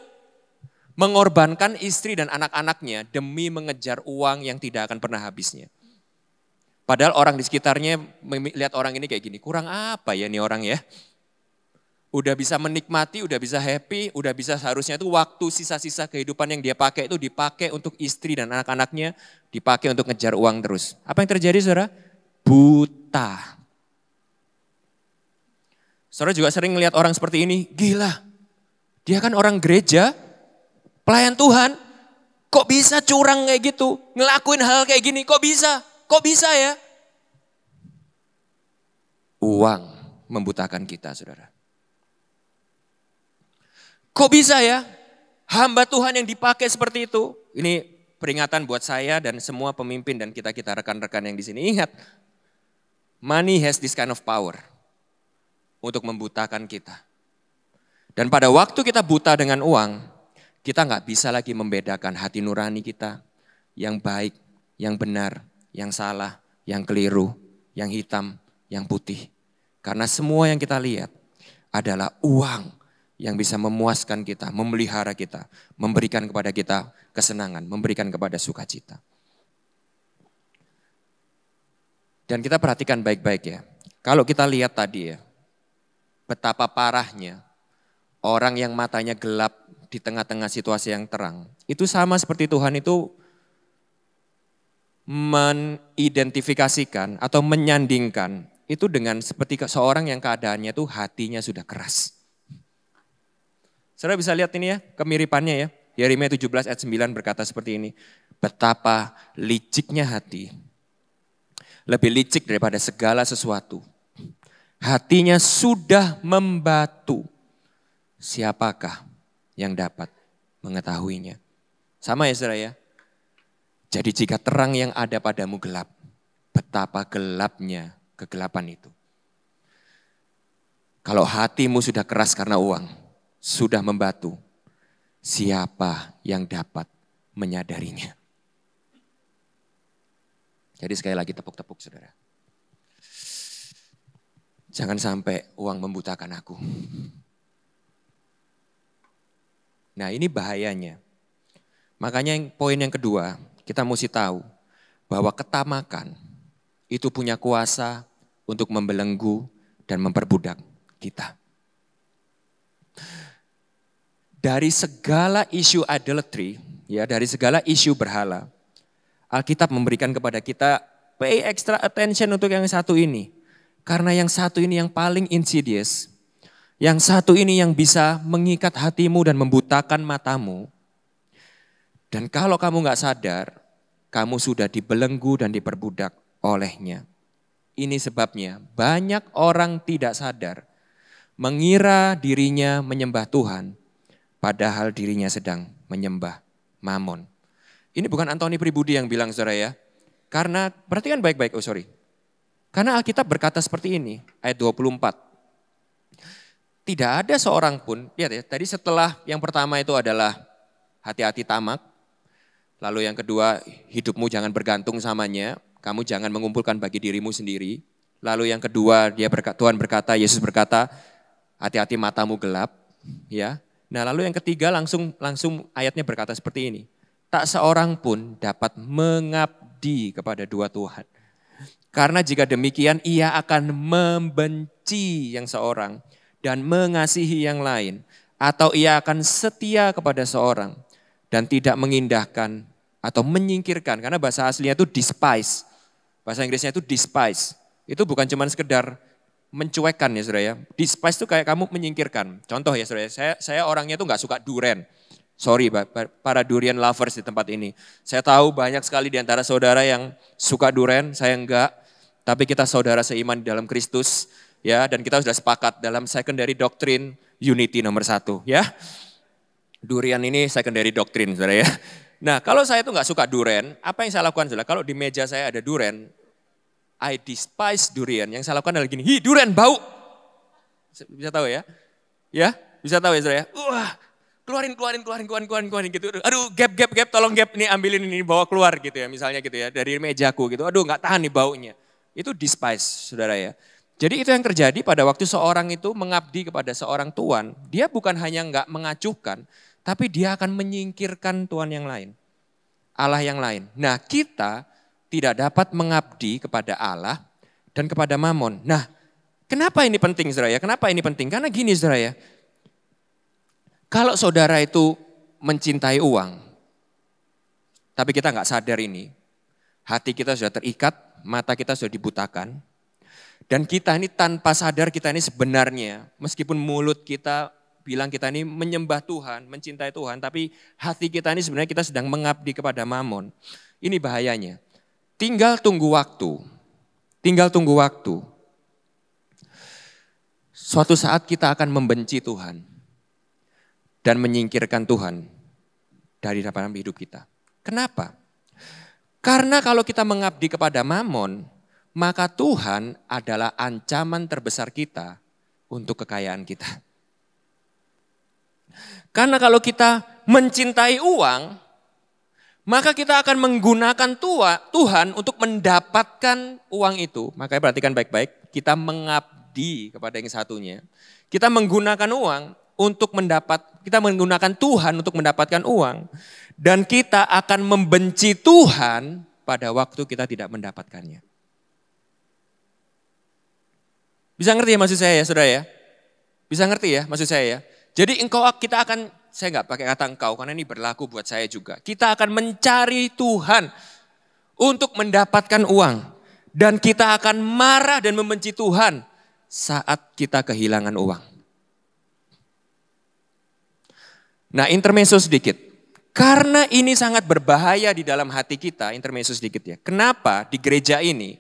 Mengorbankan istri dan anak-anaknya demi mengejar uang yang tidak akan pernah habisnya. Padahal orang di sekitarnya lihat orang ini kayak gini, kurang apa ya nih orang ya? Udah bisa menikmati, udah bisa happy, udah bisa seharusnya itu waktu sisa-sisa kehidupan yang dia pakai itu dipakai untuk istri dan anak-anaknya, dipakai untuk ngejar uang terus. Apa yang terjadi saudara? Buta. Saudara juga sering melihat orang seperti ini, gila. Dia kan orang gereja, pelayan Tuhan, kok bisa curang kayak gitu, ngelakuin hal kayak gini, kok bisa? Kok bisa ya? Uang membutakan kita saudara. Kok bisa ya? Hamba Tuhan yang dipakai seperti itu. Ini peringatan buat saya dan semua pemimpin dan kita-kita rekan-rekan yang di sini. Ingat, money has this kind of power untuk membutakan kita. Dan pada waktu kita buta dengan uang, kita nggak bisa lagi membedakan hati nurani kita. Yang baik, yang benar, yang salah, yang keliru, yang hitam, yang putih. Karena semua yang kita lihat adalah uang yang bisa memuaskan kita, memelihara kita, memberikan kepada kita kesenangan, memberikan kepada sukacita. Dan kita perhatikan baik-baik ya. Kalau kita lihat tadi ya, betapa parahnya orang yang matanya gelap di tengah-tengah situasi yang terang. Itu sama seperti Tuhan itu mengidentifikasikan atau menyandingkan itu dengan seperti seorang yang keadaannya itu hatinya sudah keras. Saudara bisa lihat ini ya, kemiripannya ya. Yeremia 17 ayat 9 berkata seperti ini. Betapa liciknya hati. Lebih licik daripada segala sesuatu. Hatinya sudah membatu. Siapakah yang dapat mengetahuinya? Sama ya saudara ya. Jadi jika terang yang ada padamu gelap. Betapa gelapnya kegelapan itu. Kalau hatimu sudah keras karena uang. Sudah membatu, siapa yang dapat menyadarinya? Jadi sekali lagi tepuk-tepuk saudara. Jangan sampai uang membutakan aku. Nah ini bahayanya. Makanya poin yang kedua, kita mesti tahu bahwa ketamakan itu punya kuasa untuk membelenggu dan memperbudak kita. Dari segala isu idolatry, ya dari segala isu berhala, Alkitab memberikan kepada kita pay extra attention untuk yang satu ini. Karena yang satu ini yang paling insidious, yang satu ini yang bisa mengikat hatimu dan membutakan matamu. Dan kalau kamu gak sadar, kamu sudah dibelenggu dan diperbudak olehnya. Ini sebabnya banyak orang tidak sadar, mengira dirinya menyembah Tuhan, padahal dirinya sedang menyembah Mamon. Ini bukan Anthony Pribudi yang bilang saudara ya. Karena, perhatikan baik-baik, Karena Alkitab berkata seperti ini, ayat 24. Tidak ada seorang pun, lihat ya, tadi setelah yang pertama itu adalah hati-hati tamak. Lalu yang kedua, hidupmu jangan bergantung samanya, kamu jangan mengumpulkan bagi dirimu sendiri. Lalu yang kedua, Tuhan berkata, Yesus berkata, hati-hati matamu gelap, ya. Nah lalu yang ketiga langsung ayatnya berkata seperti ini. Tak seorang pun dapat mengabdi kepada dua Tuhan. Karena jika demikian ia akan membenci yang seorang dan mengasihi yang lain. Atau ia akan setia kepada seorang dan tidak mengindahkan atau menyingkirkan. Karena bahasa aslinya itu despise. Bahasa Inggrisnya itu despise. Itu bukan cuma sekedar mencuekkan ya saudara ya. Despise itu kayak kamu menyingkirkan. Contoh ya saudara, saya orangnya tuh gak suka durian. Sorry para durian lovers di tempat ini. Saya tahu banyak sekali di antara saudara yang suka durian, saya enggak. Tapi kita saudara seiman di dalam Kristus ya. Dan kita sudah sepakat dalam secondary doctrine unity nomor 1 ya. Durian ini secondary doctrine saudara ya. Nah kalau saya tuh gak suka durian, apa yang saya lakukan saudara? Kalau di meja saya ada durian, I despise durian. Yang saya lakukan adalah gini, hi durian bau. Bisa tahu ya? Ya, bisa tahu ya saudara ya? Wah, keluarin gitu. Aduh, gap, tolong gap nih, ambilin ini, bawa keluar gitu ya, misalnya gitu ya, dari mejaku gitu. Aduh, nggak tahan nih baunya. Itu despise, saudara ya. Jadi itu yang terjadi pada waktu seorang itu mengabdi kepada seorang tuan. Dia bukan hanya nggak mengacuhkan, tapi dia akan menyingkirkan tuan yang lain. Allah yang lain. Nah, kita tidak dapat mengabdi kepada Allah dan kepada Mamon. Nah, kenapa ini penting saudara ya? Kenapa ini penting? Karena gini saudara ya. Kalau saudara itu mencintai uang, tapi kita nggak sadar ini, hati kita sudah terikat, mata kita sudah dibutakan, dan kita ini tanpa sadar kita ini sebenarnya, meskipun mulut kita bilang kita ini menyembah Tuhan, mencintai Tuhan, tapi hati kita ini sebenarnya kita sedang mengabdi kepada Mamon. Ini bahayanya. Tinggal tunggu waktu. Suatu saat kita akan membenci Tuhan dan menyingkirkan Tuhan dari dalam hidup kita. Kenapa? Karena kalau kita mengabdi kepada Mamon, maka Tuhan adalah ancaman terbesar kita untuk kekayaan kita. Karena kalau kita mencintai uang, maka kita akan menggunakan Tuhan untuk mendapatkan uang itu. Makanya perhatikan baik-baik, kita mengabdi kepada yang satunya. Kita menggunakan uang untuk kita menggunakan Tuhan untuk mendapatkan uang. Dan kita akan membenci Tuhan pada waktu kita tidak mendapatkannya. Bisa ngerti ya maksud saya ya saudara ya? Bisa ngerti ya maksud saya ya? Jadi kita akan, saya nggak pakai kata engkau karena ini berlaku buat saya juga. Kita akan mencari Tuhan untuk mendapatkan uang. Dan kita akan marah dan membenci Tuhan saat kita kehilangan uang. Nah, intermezzo sedikit. Karena ini sangat berbahaya di dalam hati kita, intermezzo sedikit ya. Kenapa di gereja ini,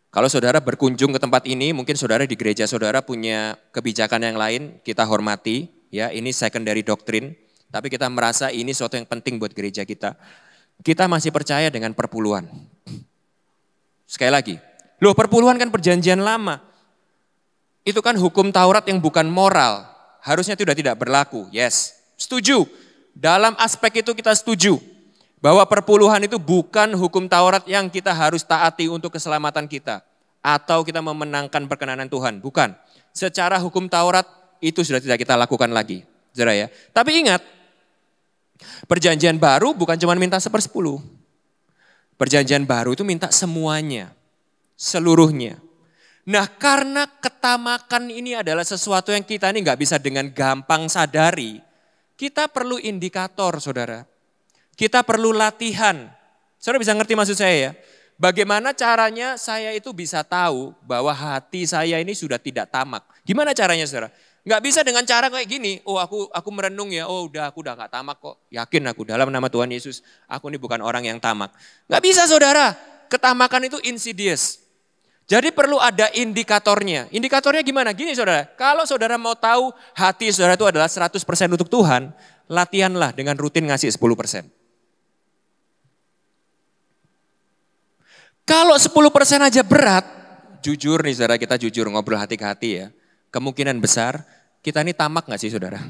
kalau saudara berkunjung ke tempat ini, mungkin saudara di gereja saudara punya kebijakan yang lain, kita hormati. Ya, ini secondary doctrine, tapi kita merasa ini sesuatu yang penting buat gereja kita. Kita masih percaya dengan perpuluhan. Sekali lagi, perpuluhan kan perjanjian lama. Itu kan hukum Taurat yang bukan moral. Harusnya itu sudah tidak berlaku. Yes, setuju. Dalam aspek itu kita setuju. Bahwa perpuluhan itu bukan hukum Taurat yang kita harus taati untuk keselamatan kita. Atau kita memenangkan perkenanan Tuhan. Bukan. Secara hukum Taurat itu sudah tidak kita lakukan lagi. Saudara ya. Tapi ingat, perjanjian baru bukan cuma minta 1/10. Perjanjian baru itu minta semuanya. Seluruhnya. Nah, karena ketamakan ini adalah sesuatu yang kita ini nggak bisa dengan gampang sadari. Kita perlu indikator saudara. Kita perlu latihan. Saudara bisa ngerti maksud saya ya? Bagaimana caranya saya itu bisa tahu bahwa hati saya ini sudah tidak tamak. Gimana caranya saudara? Nggak bisa dengan cara kayak gini, aku merenung ya, aku udah gak tamak kok. Yakin aku dalam nama Tuhan Yesus, aku ini bukan orang yang tamak. Nggak bisa saudara, ketamakan itu insidious. Jadi perlu ada indikatornya. Indikatornya gimana? Gini saudara, kalau saudara mau tahu hati saudara itu adalah 100% untuk Tuhan, latihanlah dengan rutin ngasih 10%. Kalau 10% aja berat, jujur nih saudara, kita jujur ngobrol hati ke hati ya. Kemungkinan besar kita ini tamak gak sih saudara?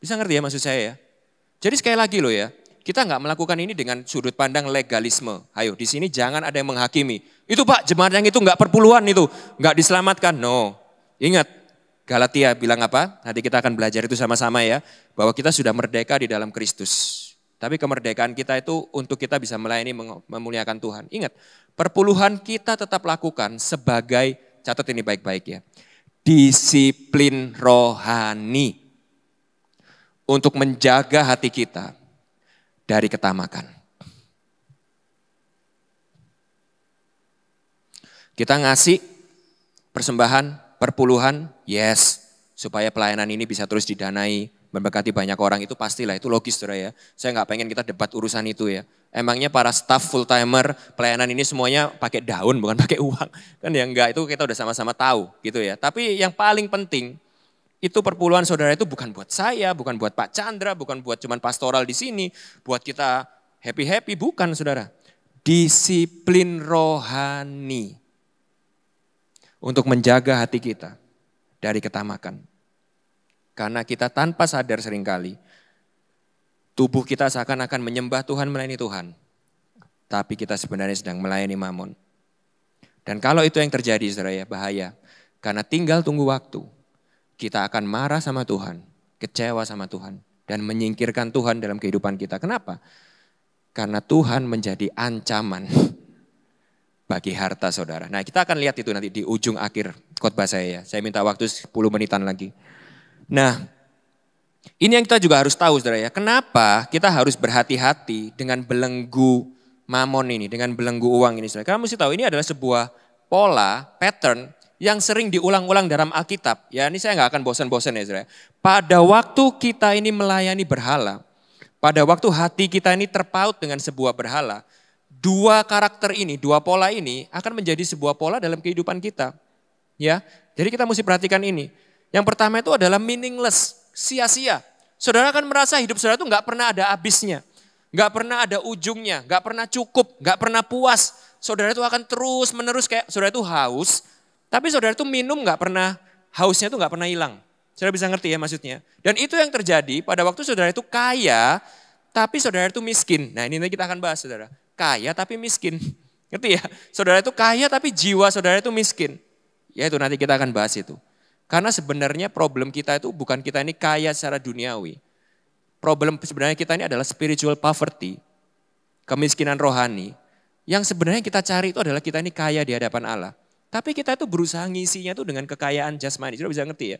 Bisa ngerti ya maksud saya ya? Jadi sekali lagi loh ya, kita gak melakukan ini dengan sudut pandang legalisme. Ayo di sini jangan ada yang menghakimi. Itu Pak jemaat yang itu gak perpuluhan itu, gak diselamatkan. No, ingat Galatia bilang apa? Nanti kita akan belajar itu sama-sama ya. Bahwa kita sudah merdeka di dalam Kristus. Tapi kemerdekaan kita itu untuk kita bisa melayani memuliakan Tuhan. Ingat, perpuluhan kita tetap lakukan sebagai, catat ini baik-baik ya, disiplin rohani untuk menjaga hati kita dari ketamakan. Kita ngasih persembahan, perpuluhan, yes, supaya pelayanan ini bisa terus didanai, memberkati banyak orang, itu pastilah, itu logis saudara ya. Saya nggak pengen kita debat urusan itu ya. Emangnya para staff full timer pelayanan ini semuanya pakai daun bukan pakai uang. Kan ya enggak, itu kita udah sama-sama tahu gitu ya. Tapi yang paling penting itu perpuluhan saudara itu bukan buat saya, bukan buat Pak Chandra, bukan buat cuman pastoral di sini, buat kita happy-happy, bukan saudara. disiplin rohani untuk menjaga hati kita dari ketamakan. Karena kita tanpa sadar seringkali, tubuh kita seakan-akan menyembah Tuhan, melayani Tuhan. Tapi kita sebenarnya sedang melayani mamon. Dan kalau itu yang terjadi, saudara ya, bahaya. Karena tinggal tunggu waktu, kita akan marah sama Tuhan, kecewa sama Tuhan, dan menyingkirkan Tuhan dalam kehidupan kita. Kenapa? Karena Tuhan menjadi ancaman bagi harta saudara. Nah, kita akan lihat itu nanti di ujung akhir khotbah saya ya. Saya minta waktu 10 menitan lagi. Nah, ini yang kita juga harus tahu saudara ya. Kenapa kita harus berhati-hati dengan belenggu mamon ini, dengan belenggu uang ini saudara. Kamu mesti tahu ini adalah sebuah pola, pattern yang sering diulang-ulang dalam Alkitab. Ya, ini saya nggak akan bosan-bosan ya saudara. Pada waktu kita ini melayani berhala, pada waktu hati kita ini terpaut dengan sebuah berhala, dua karakter ini, dua pola ini akan menjadi sebuah pola dalam kehidupan kita. Ya, jadi kita mesti perhatikan ini. Yang pertama itu adalah meaningless, sia-sia. Saudara akan merasa hidup saudara itu nggak pernah ada habisnya, nggak pernah ada ujungnya, nggak pernah cukup, nggak pernah puas. Saudara itu akan terus menerus kayak saudara itu haus, tapi saudara itu minum nggak pernah, hausnya itu nggak pernah hilang. Saudara bisa ngerti ya maksudnya. Dan itu yang terjadi pada waktu saudara itu kaya, tapi saudara itu miskin. Nah ini nanti kita akan bahas saudara. Kaya tapi miskin. Ngerti ya? Saudara itu kaya tapi jiwa saudara itu miskin. Ya itu nanti kita akan bahas itu. Karena sebenarnya problem kita itu bukan kita ini kaya secara duniawi. Problem sebenarnya kita ini adalah spiritual poverty. Kemiskinan rohani. Yang sebenarnya kita cari itu adalah kita ini kaya di hadapan Allah. Tapi kita itu berusaha ngisinya itu dengan kekayaan jasmani. Sudah bisa ngerti ya?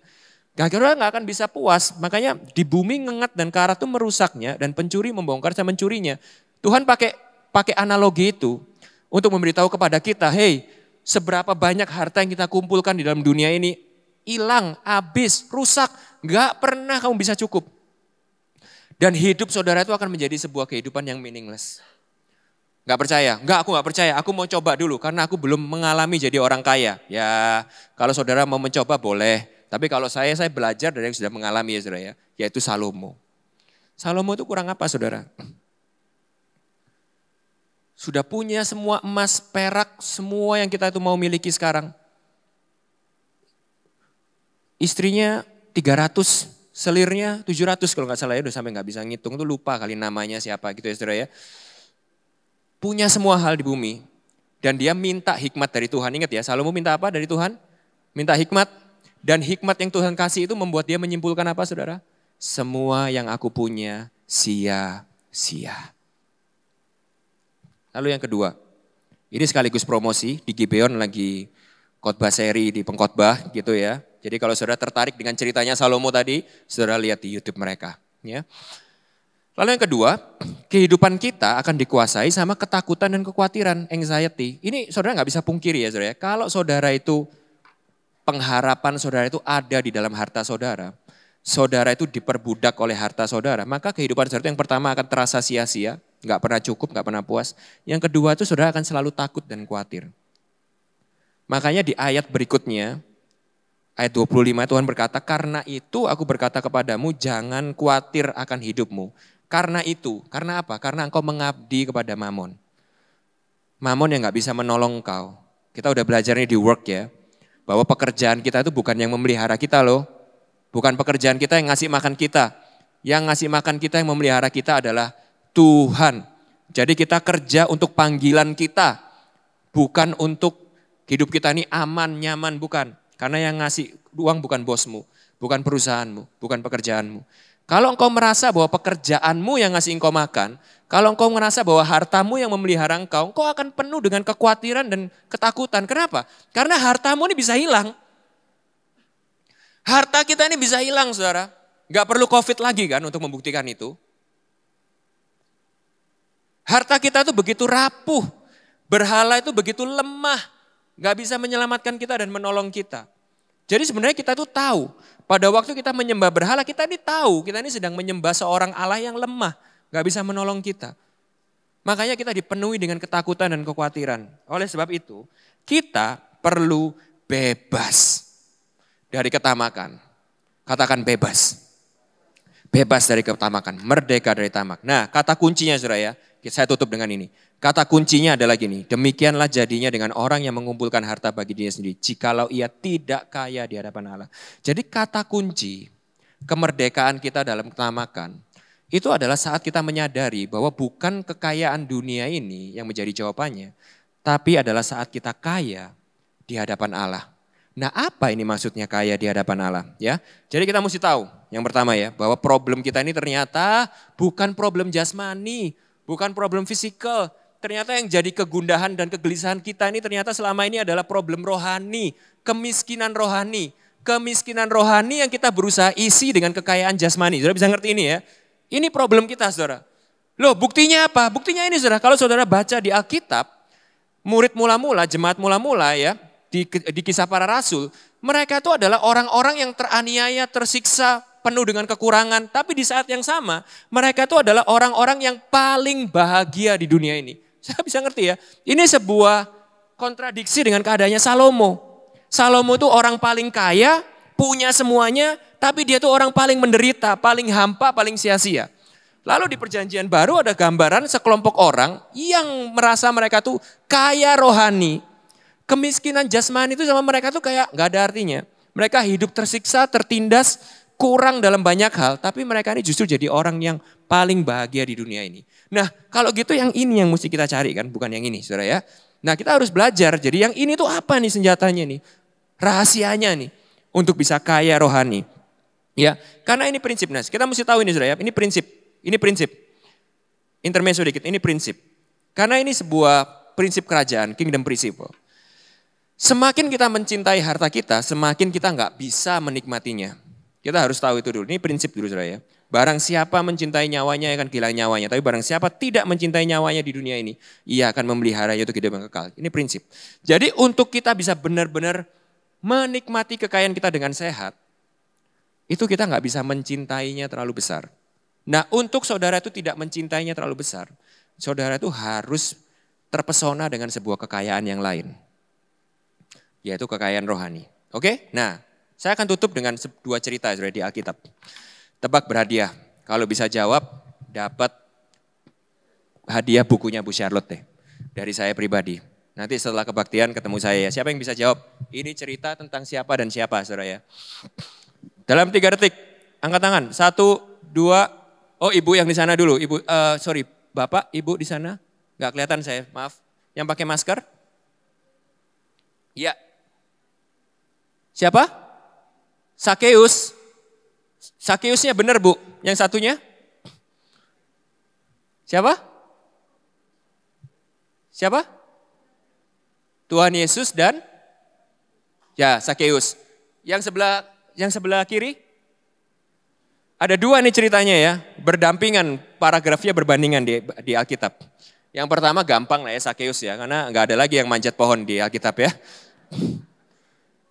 Kita nggak akan bisa puas. Makanya di bumi ngengat dan karat itu merusaknya. Dan pencuri membongkar dan mencurinya. Tuhan pakai analogi itu untuk memberitahu kepada kita, hey, seberapa banyak harta yang kita kumpulkan di dalam dunia ini hilang, habis, rusak, gak pernah kamu bisa cukup. Dan hidup saudara itu akan menjadi sebuah kehidupan yang meaningless. Gak percaya? Enggak, aku gak percaya. Aku mau coba dulu karena aku belum mengalami jadi orang kaya. Ya, kalau saudara mau mencoba boleh. Tapi kalau saya belajar dari yang sudah mengalami ya saudara ya, yaitu Salomo. Salomo itu kurang apa saudara? Sudah punya semua emas, perak, semua yang kita itu mau miliki sekarang. Istrinya 300, selirnya 700 kalau nggak salah ya, udah sampai nggak bisa ngitung, itu lupa kali namanya siapa gitu ya saudara ya. Punya semua hal di bumi dan dia minta hikmat dari Tuhan. Ingat ya, Salomo minta apa dari Tuhan? Minta hikmat, dan hikmat yang Tuhan kasih itu membuat dia menyimpulkan apa saudara? Semua yang aku punya sia-sia. Lalu yang kedua, ini sekaligus promosi, di Gibeon lagi khotbah seri di pengkhotbah gitu ya. Jadi kalau saudara tertarik dengan ceritanya Salomo tadi, saudara lihat di YouTube mereka. Ya. Lalu yang kedua, kehidupan kita akan dikuasai sama ketakutan dan kekhawatiran, anxiety. Ini saudara nggak bisa pungkiri ya saudara. Kalau saudara itu, pengharapan saudara itu ada di dalam harta saudara. Saudara itu diperbudak oleh harta saudara. Maka kehidupan saudara itu yang pertama akan terasa sia-sia, nggak pernah cukup, nggak pernah puas. Yang kedua itu saudara akan selalu takut dan khawatir. Makanya di ayat berikutnya, ayat 25 Tuhan berkata, karena itu aku berkata kepadamu jangan khawatir akan hidupmu. Karena itu, karena apa? Karena engkau mengabdi kepada mamon. Mamon yang gak bisa menolong engkau. Kita udah belajar nih di work ya. Bahwa pekerjaan kita itu bukan yang memelihara kita loh. Bukan pekerjaan kita yang ngasih makan kita. Yang ngasih makan kita, yang memelihara kita adalah Tuhan. Jadi kita kerja untuk panggilan kita. Bukan untuk hidup kita ini aman, nyaman, bukan. Karena yang ngasih uang bukan bosmu, bukan perusahaanmu, bukan pekerjaanmu. Kalau engkau merasa bahwa pekerjaanmu yang ngasih engkau makan, kalau engkau merasa bahwa hartamu yang memelihara engkau akan penuh dengan kekhawatiran dan ketakutan. Kenapa? Karena hartamu ini bisa hilang. Harta kita ini bisa hilang saudara. Gak perlu COVID lagi kan untuk membuktikan itu. Harta kita itu begitu rapuh, berhala itu begitu lemah. Gak bisa menyelamatkan kita dan menolong kita. Jadi sebenarnya kita tuh tahu. Pada waktu kita menyembah berhala, kita ini tahu. Kita ini sedang menyembah seorang Allah yang lemah. Gak bisa menolong kita. Makanya kita dipenuhi dengan ketakutan dan kekhawatiran. Oleh sebab itu, kita perlu bebas dari ketamakan. Katakan bebas. Bebas dari ketamakan. Merdeka dari tamak. Nah kata kuncinya saudara ya. Saya tutup dengan ini. Kata kuncinya adalah gini, demikianlah jadinya dengan orang yang mengumpulkan harta bagi dirinya sendiri, jikalau ia tidak kaya di hadapan Allah. Jadi kata kunci kemerdekaan kita dalam ketamakan, itu adalah saat kita menyadari bahwa bukan kekayaan dunia ini yang menjadi jawabannya, tapi adalah saat kita kaya di hadapan Allah. Nah, apa ini maksudnya kaya di hadapan Allah? Ya, jadi kita mesti tahu yang pertama ya, bahwa problem kita ini ternyata bukan problem jasmani, bukan problem fisikal. Ternyata yang jadi kegundahan dan kegelisahan kita ini ternyata selama ini adalah problem rohani, kemiskinan rohani. Kemiskinan rohani yang kita berusaha isi dengan kekayaan jasmani. Saudara bisa ngerti ini ya? Ini problem kita saudara. Loh buktinya apa? Buktinya ini saudara, kalau saudara baca di Alkitab, murid mula-mula, jemaat mula-mula ya, di kisah para rasul, mereka itu adalah orang-orang yang teraniaya, tersiksa, penuh dengan kekurangan. Tapi di saat yang sama, mereka itu adalah orang-orang yang paling bahagia di dunia ini. Saya bisa ngerti ya, ini sebuah kontradiksi dengan keadaannya Salomo. Salomo itu orang paling kaya, punya semuanya, tapi dia tuh orang paling menderita, paling hampa, paling sia-sia. Lalu di perjanjian baru ada gambaran sekelompok orang yang merasa mereka tuh kaya rohani. Kemiskinan jasmani itu sama mereka tuh kayak gak ada artinya. Mereka hidup tersiksa, tertindas, kurang dalam banyak hal, tapi mereka ini justru jadi orang yang paling bahagia di dunia ini. Nah kalau gitu yang ini yang mesti kita cari kan, bukan yang ini saudara ya. Nah kita harus belajar, jadi yang ini tuh apa nih senjatanya nih, rahasianya nih untuk bisa kaya rohani. Ya, karena ini prinsip, nah kita mesti tahu ini saudara ya, ini prinsip. Intermezzo dikit, ini prinsip. Karena ini sebuah prinsip kerajaan, kingdom principle. Semakin kita mencintai harta kita, semakin kita nggak bisa menikmatinya. Kita harus tahu itu dulu, ini prinsip dulu saudara ya. Barang siapa mencintai nyawanya akan kehilangan nyawanya. Tapi barang siapa tidak mencintai nyawanya di dunia ini, ia akan memeliharanya untuk hidup yang kekal. Ini prinsip. Jadi untuk kita bisa benar-benar menikmati kekayaan kita dengan sehat, itu kita nggak bisa mencintainya terlalu besar. Nah untuk saudara itu tidak mencintainya terlalu besar, saudara itu harus terpesona dengan sebuah kekayaan yang lain. Yaitu kekayaan rohani. Oke? Nah saya akan tutup dengan dua cerita di Alkitab. Tebak berhadiah. Kalau bisa jawab, dapat hadiah bukunya Bu Charlotte deh. Dari saya pribadi. Nanti setelah kebaktian ketemu saya ya. Siapa yang bisa jawab? Ini cerita tentang siapa dan siapa saudara ya. Dalam 3 detik, angkat tangan. 1, 2, oh ibu yang di sana dulu. Ibu, sorry, bapak, ibu di sana. Gak kelihatan saya, maaf. Yang pakai masker? Ya. Siapa? Sakeus. Sakeusnya benar Bu. Yang satunya? Siapa? Siapa? Tuhan Yesus dan? Ya Sakeus. Yang sebelah kiri? Ada 2 nih ceritanya ya. Berdampingan, paragrafnya berbandingan di Alkitab. Yang pertama gampang lah ya Sakeus ya. Karena nggak ada lagi yang manjat pohon di Alkitab ya.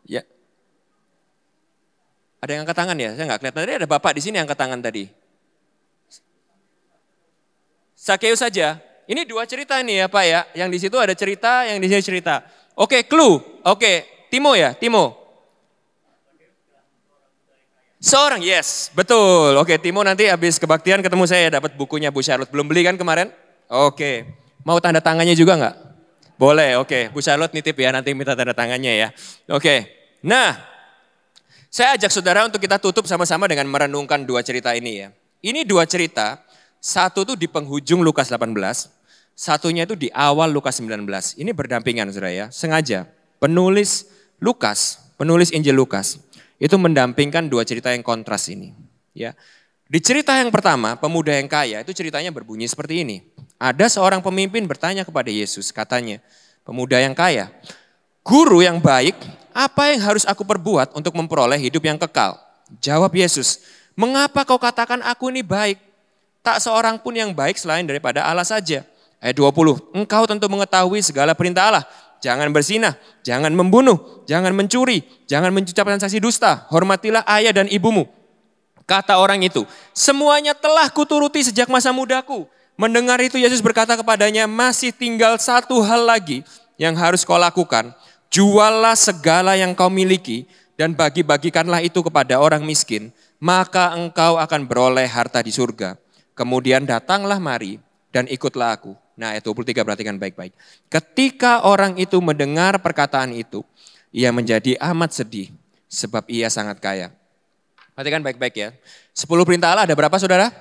Ya. Ada yang angkat tangan ya? Saya nggak kelihatan. Tadi ada bapak di sini yang angkat tangan tadi. Sakeus saja. Ini 2 cerita nih ya Pak ya. Yang di situ ada cerita, yang di sini cerita. Oke, clue. Oke, Timo ya, Timo. Seorang, yes, betul. Oke, Timo nanti habis kebaktian ketemu saya dapat bukunya Bu Charlotte. Belum beli kan kemarin? Oke. Mau tanda tangannya juga nggak? Boleh, oke. Bu Charlotte nitip ya, nanti minta tanda tangannya ya. Oke, nah. Saya ajak saudara untuk kita tutup sama-sama dengan merenungkan 2 cerita ini ya. Ini 2 cerita, satu tuh di penghujung Lukas 18, satunya itu di awal Lukas 19. Ini berdampingan saudara ya, sengaja. Penulis Injil Lukas, itu mendampingkan 2 cerita yang kontras ini. Ya. Di cerita yang pertama, pemuda yang kaya, itu ceritanya berbunyi seperti ini. Ada seorang pemimpin bertanya kepada Yesus, katanya, pemuda yang kaya, Guru yang baik, apa yang harus aku perbuat untuk memperoleh hidup yang kekal? Jawab Yesus, mengapa kau katakan aku ini baik? Tak seorang pun yang baik selain daripada Allah saja. Ayat 20, engkau tentu mengetahui segala perintah Allah. Jangan berzinah, jangan membunuh, jangan mencuri, jangan mengucapkan saksi dusta. Hormatilah ayah dan ibumu. Kata orang itu, semuanya telah kuturuti sejak masa mudaku. Mendengar itu Yesus berkata kepadanya, masih tinggal 1 hal lagi yang harus kau lakukan. Juallah segala yang kau miliki dan bagi-bagikanlah itu kepada orang miskin, maka engkau akan beroleh harta di surga. Kemudian datanglah mari dan ikutlah aku. Nah ayat 23 perhatikan baik-baik. Ketika orang itu mendengar perkataan itu, ia menjadi amat sedih sebab ia sangat kaya. Perhatikan baik-baik ya. 10 perintah Allah ada berapa saudara?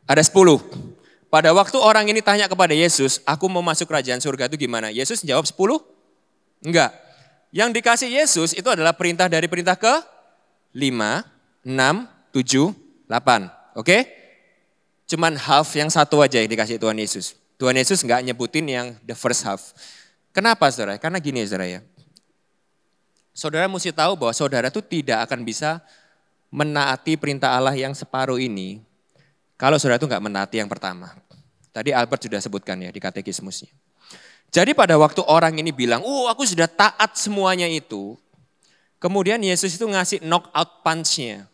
Ada 10. Pada waktu orang ini tanya kepada Yesus, aku mau masuk kerajaan surga itu gimana? Yesus jawab 10? Enggak. Yang dikasih Yesus itu adalah perintah dari perintah ke 5, 6, 7, 8. Oke? Cuman half yang satu aja yang dikasih Tuhan Yesus. Tuhan Yesus enggak nyebutin yang the first half. Kenapa saudara? Karena gini saudara ya. Saudara mesti tahu bahwa saudara itu tidak akan bisa menaati perintah Allah yang separuh ini kalau saudara itu enggak menaati yang pertama. Tadi Albert sudah sebutkan ya di katekismusnya. Jadi pada waktu orang ini bilang, aku sudah taat semuanya itu. Kemudian Yesus itu ngasih knockout punch-nya.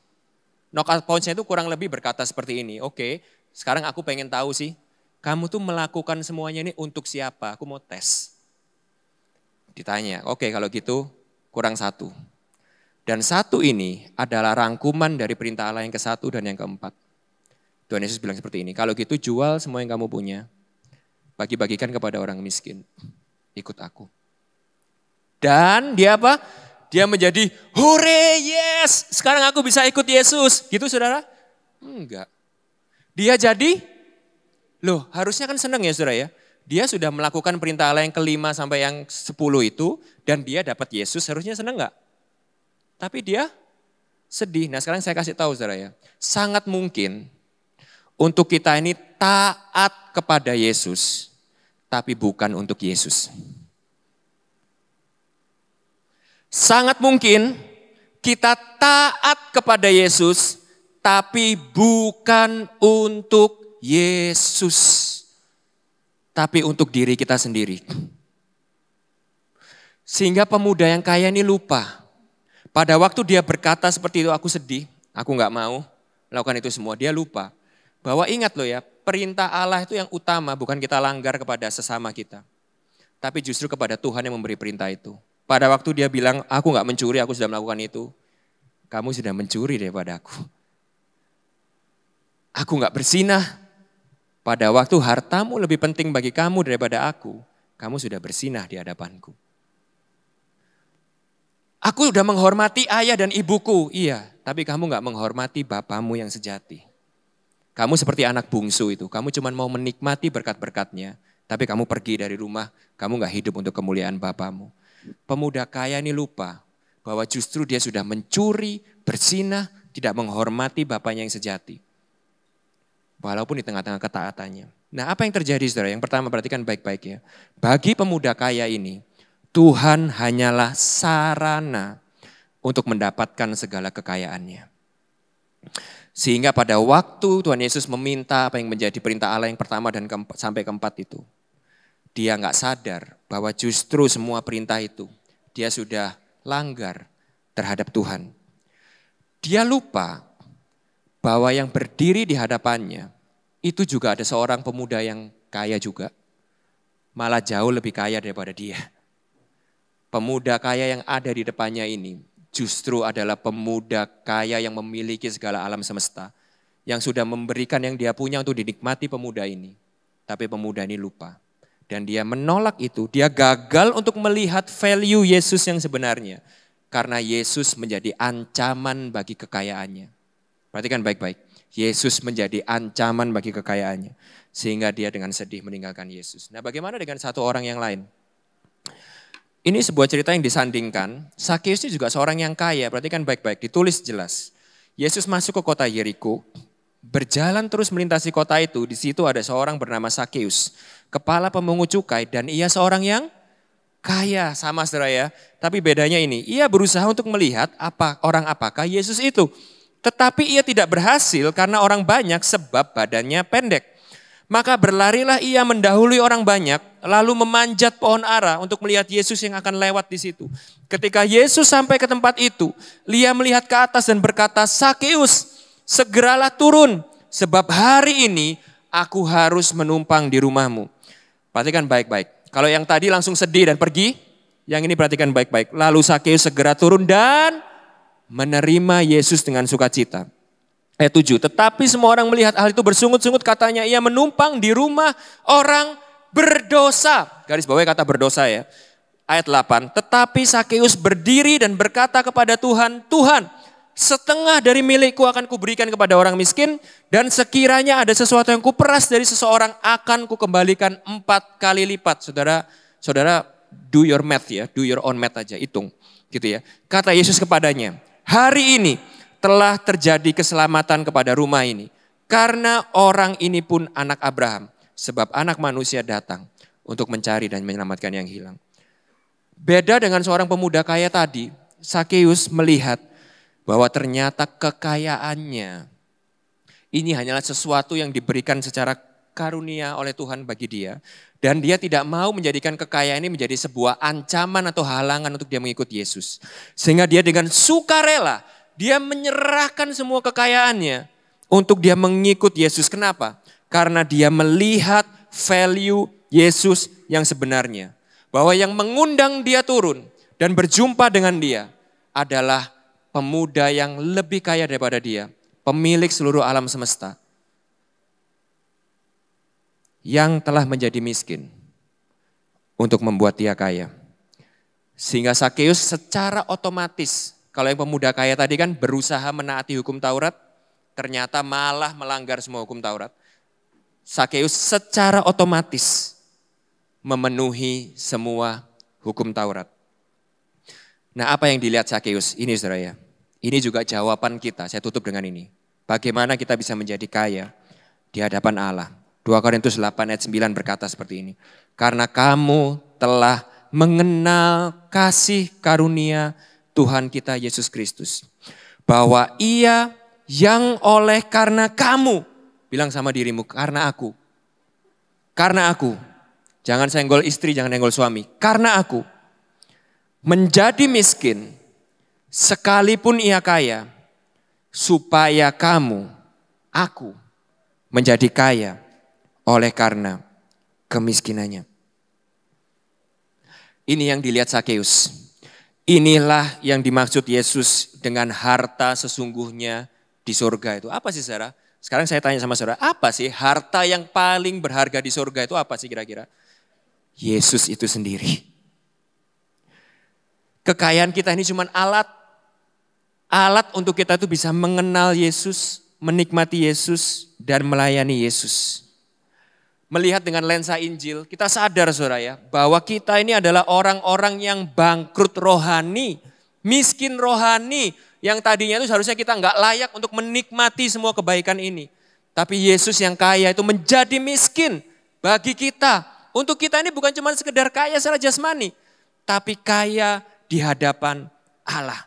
Knockout punch-nya itu kurang lebih berkata seperti ini. Oke, sekarang aku pengen tahu sih, kamu tuh melakukan semuanya ini untuk siapa? Aku mau tes. Ditanya, oke kalau gitu kurang 1. Dan 1 ini adalah rangkuman dari perintah Allah yang ke-1 dan yang ke-4. Tuhan Yesus bilang seperti ini, kalau gitu jual semua yang kamu punya. Bagi-bagikan kepada orang miskin. Ikut aku. Dan dia apa? Dia menjadi, hore, yes, sekarang aku bisa ikut Yesus. Gitu saudara? Enggak. Dia jadi, harusnya kan senang ya saudara ya. Dia sudah melakukan perintah Allah yang ke-5 sampai yang 10 itu. Dan dia dapat Yesus, harusnya senang enggak? Tapi dia sedih. Nah sekarang saya kasih tahu saudara ya. Sangat mungkin untuk kita ini taat kepada Yesus. Tapi bukan untuk Yesus. Sangat mungkin kita taat kepada Yesus, tapi bukan untuk Yesus. Tapi untuk diri kita sendiri. Sehingga pemuda yang kaya ini lupa. Pada waktu dia berkata seperti itu, aku sedih, aku gak mau melakukan itu semua. Dia lupa. Bahwa ingat loh ya, perintah Allah itu yang utama bukan kita langgar kepada sesama kita. Tapi justru kepada Tuhan yang memberi perintah itu. Pada waktu dia bilang, aku gak mencuri, aku sudah melakukan itu. Kamu sudah mencuri daripada aku. Aku gak berzinah. Pada waktu hartamu lebih penting bagi kamu daripada aku. Kamu sudah berzinah di hadapanku. Aku sudah menghormati ayah dan ibuku. Iya, tapi kamu gak menghormati bapamu yang sejati. Kamu seperti anak bungsu itu, kamu cuma mau menikmati berkat-berkatnya, tapi kamu pergi dari rumah, kamu gak hidup untuk kemuliaan bapamu. Pemuda kaya ini lupa bahwa justru dia sudah mencuri, berzinah, tidak menghormati bapaknya yang sejati. Walaupun di tengah-tengah ketaatannya. Nah apa yang terjadi saudara? Yang pertama perhatikan baik-baik ya. Bagi pemuda kaya ini, Tuhan hanyalah sarana untuk mendapatkan segala kekayaannya. Sehingga pada waktu Tuhan Yesus meminta apa yang menjadi perintah Allah yang pertama dan sampai keempat itu. Dia gak sadar bahwa justru semua perintah itu dia sudah langgar terhadap Tuhan. Dia lupa bahwa yang berdiri di hadapannya itu juga ada seorang pemuda yang kaya juga. Malah jauh lebih kaya daripada dia. Pemuda kaya yang ada di depannya ini justru adalah pemuda kaya yang memiliki segala alam semesta. Yang sudah memberikan yang dia punya untuk dinikmati pemuda ini. Tapi pemuda ini lupa. Dan dia menolak itu, dia gagal untuk melihat value Yesus yang sebenarnya. Karena Yesus menjadi ancaman bagi kekayaannya. Perhatikan baik-baik, Yesus menjadi ancaman bagi kekayaannya. Sehingga dia dengan sedih meninggalkan Yesus. Nah bagaimana dengan satu orang yang lain? Ini sebuah cerita yang disandingkan, Sakeus ini juga seorang yang kaya, perhatikan baik-baik, ditulis jelas. Yesus masuk ke kota Yeriko, berjalan terus melintasi kota itu, di situ ada seorang bernama Sakeus, kepala pemungut cukai dan ia seorang yang kaya sama saudara ya. Tapi bedanya ini, ia berusaha untuk melihat apakah Yesus itu. Tetapi ia tidak berhasil karena orang banyak sebab badannya pendek. Maka berlarilah ia mendahului orang banyak, lalu memanjat pohon ara untuk melihat Yesus yang akan lewat di situ. Ketika Yesus sampai ke tempat itu, ia melihat ke atas dan berkata, Sakeus, segeralah turun, sebab hari ini aku harus menumpang di rumahmu. Perhatikan baik-baik. Kalau yang tadi langsung sedih dan pergi, yang ini perhatikan baik-baik. Lalu Sakeus segera turun dan menerima Yesus dengan sukacita. Ayat 7, tetapi semua orang melihat hal itu bersungut-sungut, katanya ia menumpang di rumah orang berdosa. Garis bawahnya kata berdosa ya. Ayat 8, tetapi Sakeus berdiri dan berkata kepada Tuhan, Tuhan, setengah dari milikku akan kuberikan kepada orang miskin, dan sekiranya ada sesuatu yang kuperas dari seseorang akan kukembalikan 4 kali lipat. Saudara do your math ya, do your own math aja, hitung gitu ya. Kata Yesus kepadanya, hari ini telah terjadi keselamatan kepada rumah ini. Karena orang ini pun anak Abraham. Sebab anak manusia datang untuk mencari dan menyelamatkan yang hilang. Beda dengan seorang pemuda kaya tadi, Sakeus melihat bahwa ternyata kekayaannya ini hanyalah sesuatu yang diberikan secara karunia oleh Tuhan bagi dia. Dan dia tidak mau menjadikan kekayaan ini menjadi sebuah ancaman atau halangan untuk dia mengikut Yesus. Sehingga dia dengan sukarela, dia menyerahkan semua kekayaannya untuk dia mengikut Yesus. Kenapa? Karena dia melihat value Yesus yang sebenarnya. Bahwa yang mengundang dia turun dan berjumpa dengan dia adalah pemuda yang lebih kaya daripada dia. Pemilik seluruh alam semesta. Yang telah menjadi miskin untuk membuat dia kaya. Sehingga Sakeus secara otomatis, kalau yang pemuda kaya tadi kan berusaha menaati hukum Taurat, ternyata malah melanggar semua hukum Taurat. Sakeus secara otomatis memenuhi semua hukum Taurat. Nah, apa yang dilihat Sakeus? Ini saudara ya. Ini juga jawaban kita, saya tutup dengan ini. Bagaimana kita bisa menjadi kaya di hadapan Allah. 2 Korintus 8 ayat 9 berkata seperti ini. Karena kamu telah mengenal kasih karunia Tuhan kita Yesus Kristus. Bahwa ia yang oleh karena kamu. Bilang sama dirimu, karena aku. Karena aku. Jangan senggol istri, jangan senggol suami. Karena aku. Menjadi miskin. Sekalipun ia kaya. Supaya kamu, aku, menjadi kaya. Oleh karena kemiskinannya. Ini yang dilihat Sakeus. Inilah yang dimaksud Yesus dengan harta sesungguhnya di surga itu. Apa sih saudara? Sekarang saya tanya sama saudara, apa sih harta yang paling berharga di surga itu apa sih kira-kira? Yesus itu sendiri. Kekayaan kita ini cuma alat. Alat untuk kita itu bisa mengenal Yesus, menikmati Yesus, dan melayani Yesus. Melihat dengan lensa Injil, kita sadar saudara ya, bahwa kita ini adalah orang-orang yang bangkrut rohani, miskin rohani, yang tadinya itu seharusnya kita nggak layak untuk menikmati semua kebaikan ini. Tapi Yesus yang kaya itu menjadi miskin bagi kita. Untuk kita ini bukan cuma sekedar kaya secara jasmani, tapi kaya di hadapan Allah.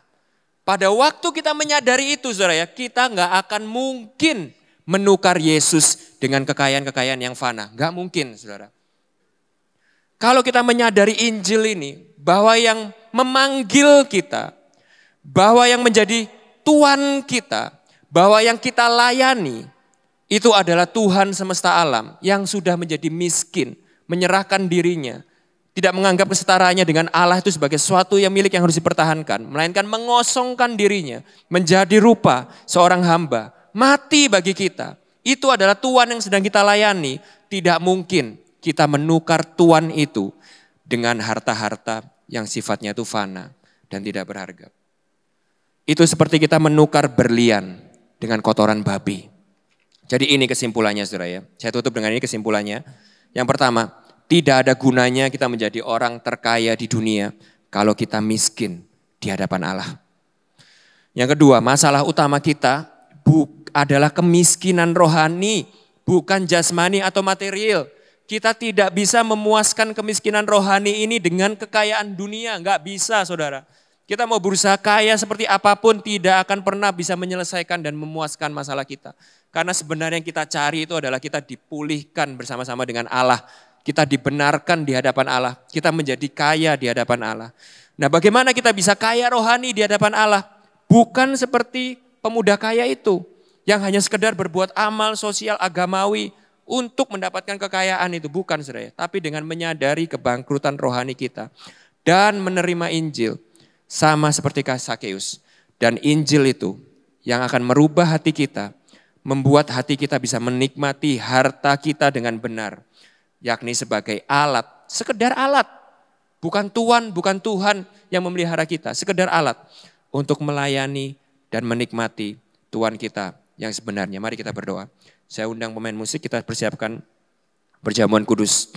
Pada waktu kita menyadari itu saudara ya, kita nggak akan mungkin menukar Yesus dengan kekayaan-kekayaan yang fana. Gak mungkin saudara. Kalau kita menyadari Injil ini, bahwa yang memanggil kita, bahwa yang menjadi Tuhan kita, bahwa yang kita layani, itu adalah Tuhan semesta alam yang sudah menjadi miskin, menyerahkan dirinya, tidak menganggap kesetaraannya dengan Allah itu sebagai sesuatu yang milik yang harus dipertahankan, melainkan mengosongkan dirinya, menjadi rupa seorang hamba, mati bagi kita. Itu adalah Tuhan yang sedang kita layani. Tidak mungkin kita menukar Tuhan itu dengan harta-harta yang sifatnya itu fana dan tidak berharga. Itu seperti kita menukar berlian dengan kotoran babi. Jadi ini kesimpulannya saudara ya. Saya tutup dengan ini kesimpulannya. Yang pertama, tidak ada gunanya kita menjadi orang terkaya di dunia kalau kita miskin di hadapan Allah. Yang kedua, masalah utama kita adalah kemiskinan rohani, bukan jasmani atau material. Kita tidak bisa memuaskan kemiskinan rohani ini dengan kekayaan dunia, nggak bisa saudara. Kita mau berusaha kaya seperti apapun tidak akan pernah bisa menyelesaikan dan memuaskan masalah kita. Karena sebenarnya yang kita cari itu adalah kita dipulihkan bersama-sama dengan Allah. Kita dibenarkan di hadapan Allah, kita menjadi kaya di hadapan Allah. Nah, bagaimana kita bisa kaya rohani di hadapan Allah? Bukan seperti pemuda kaya itu. Yang hanya sekedar berbuat amal sosial agamawi untuk mendapatkan kekayaan itu. Bukan saudara, tapi dengan menyadari kebangkrutan rohani kita. Dan menerima Injil sama seperti Sakeus. Dan Injil itu yang akan merubah hati kita. membuat hati kita bisa menikmati harta kita dengan benar. Yakni sebagai alat, sekedar alat. Bukan Tuhan, bukan Tuhan yang memelihara kita, sekedar alat untuk melayani dan menikmati Tuhan kita yang sebenarnya. Mari kita berdoa. Saya undang pemain musik, kita persiapkan perjamuan kudus.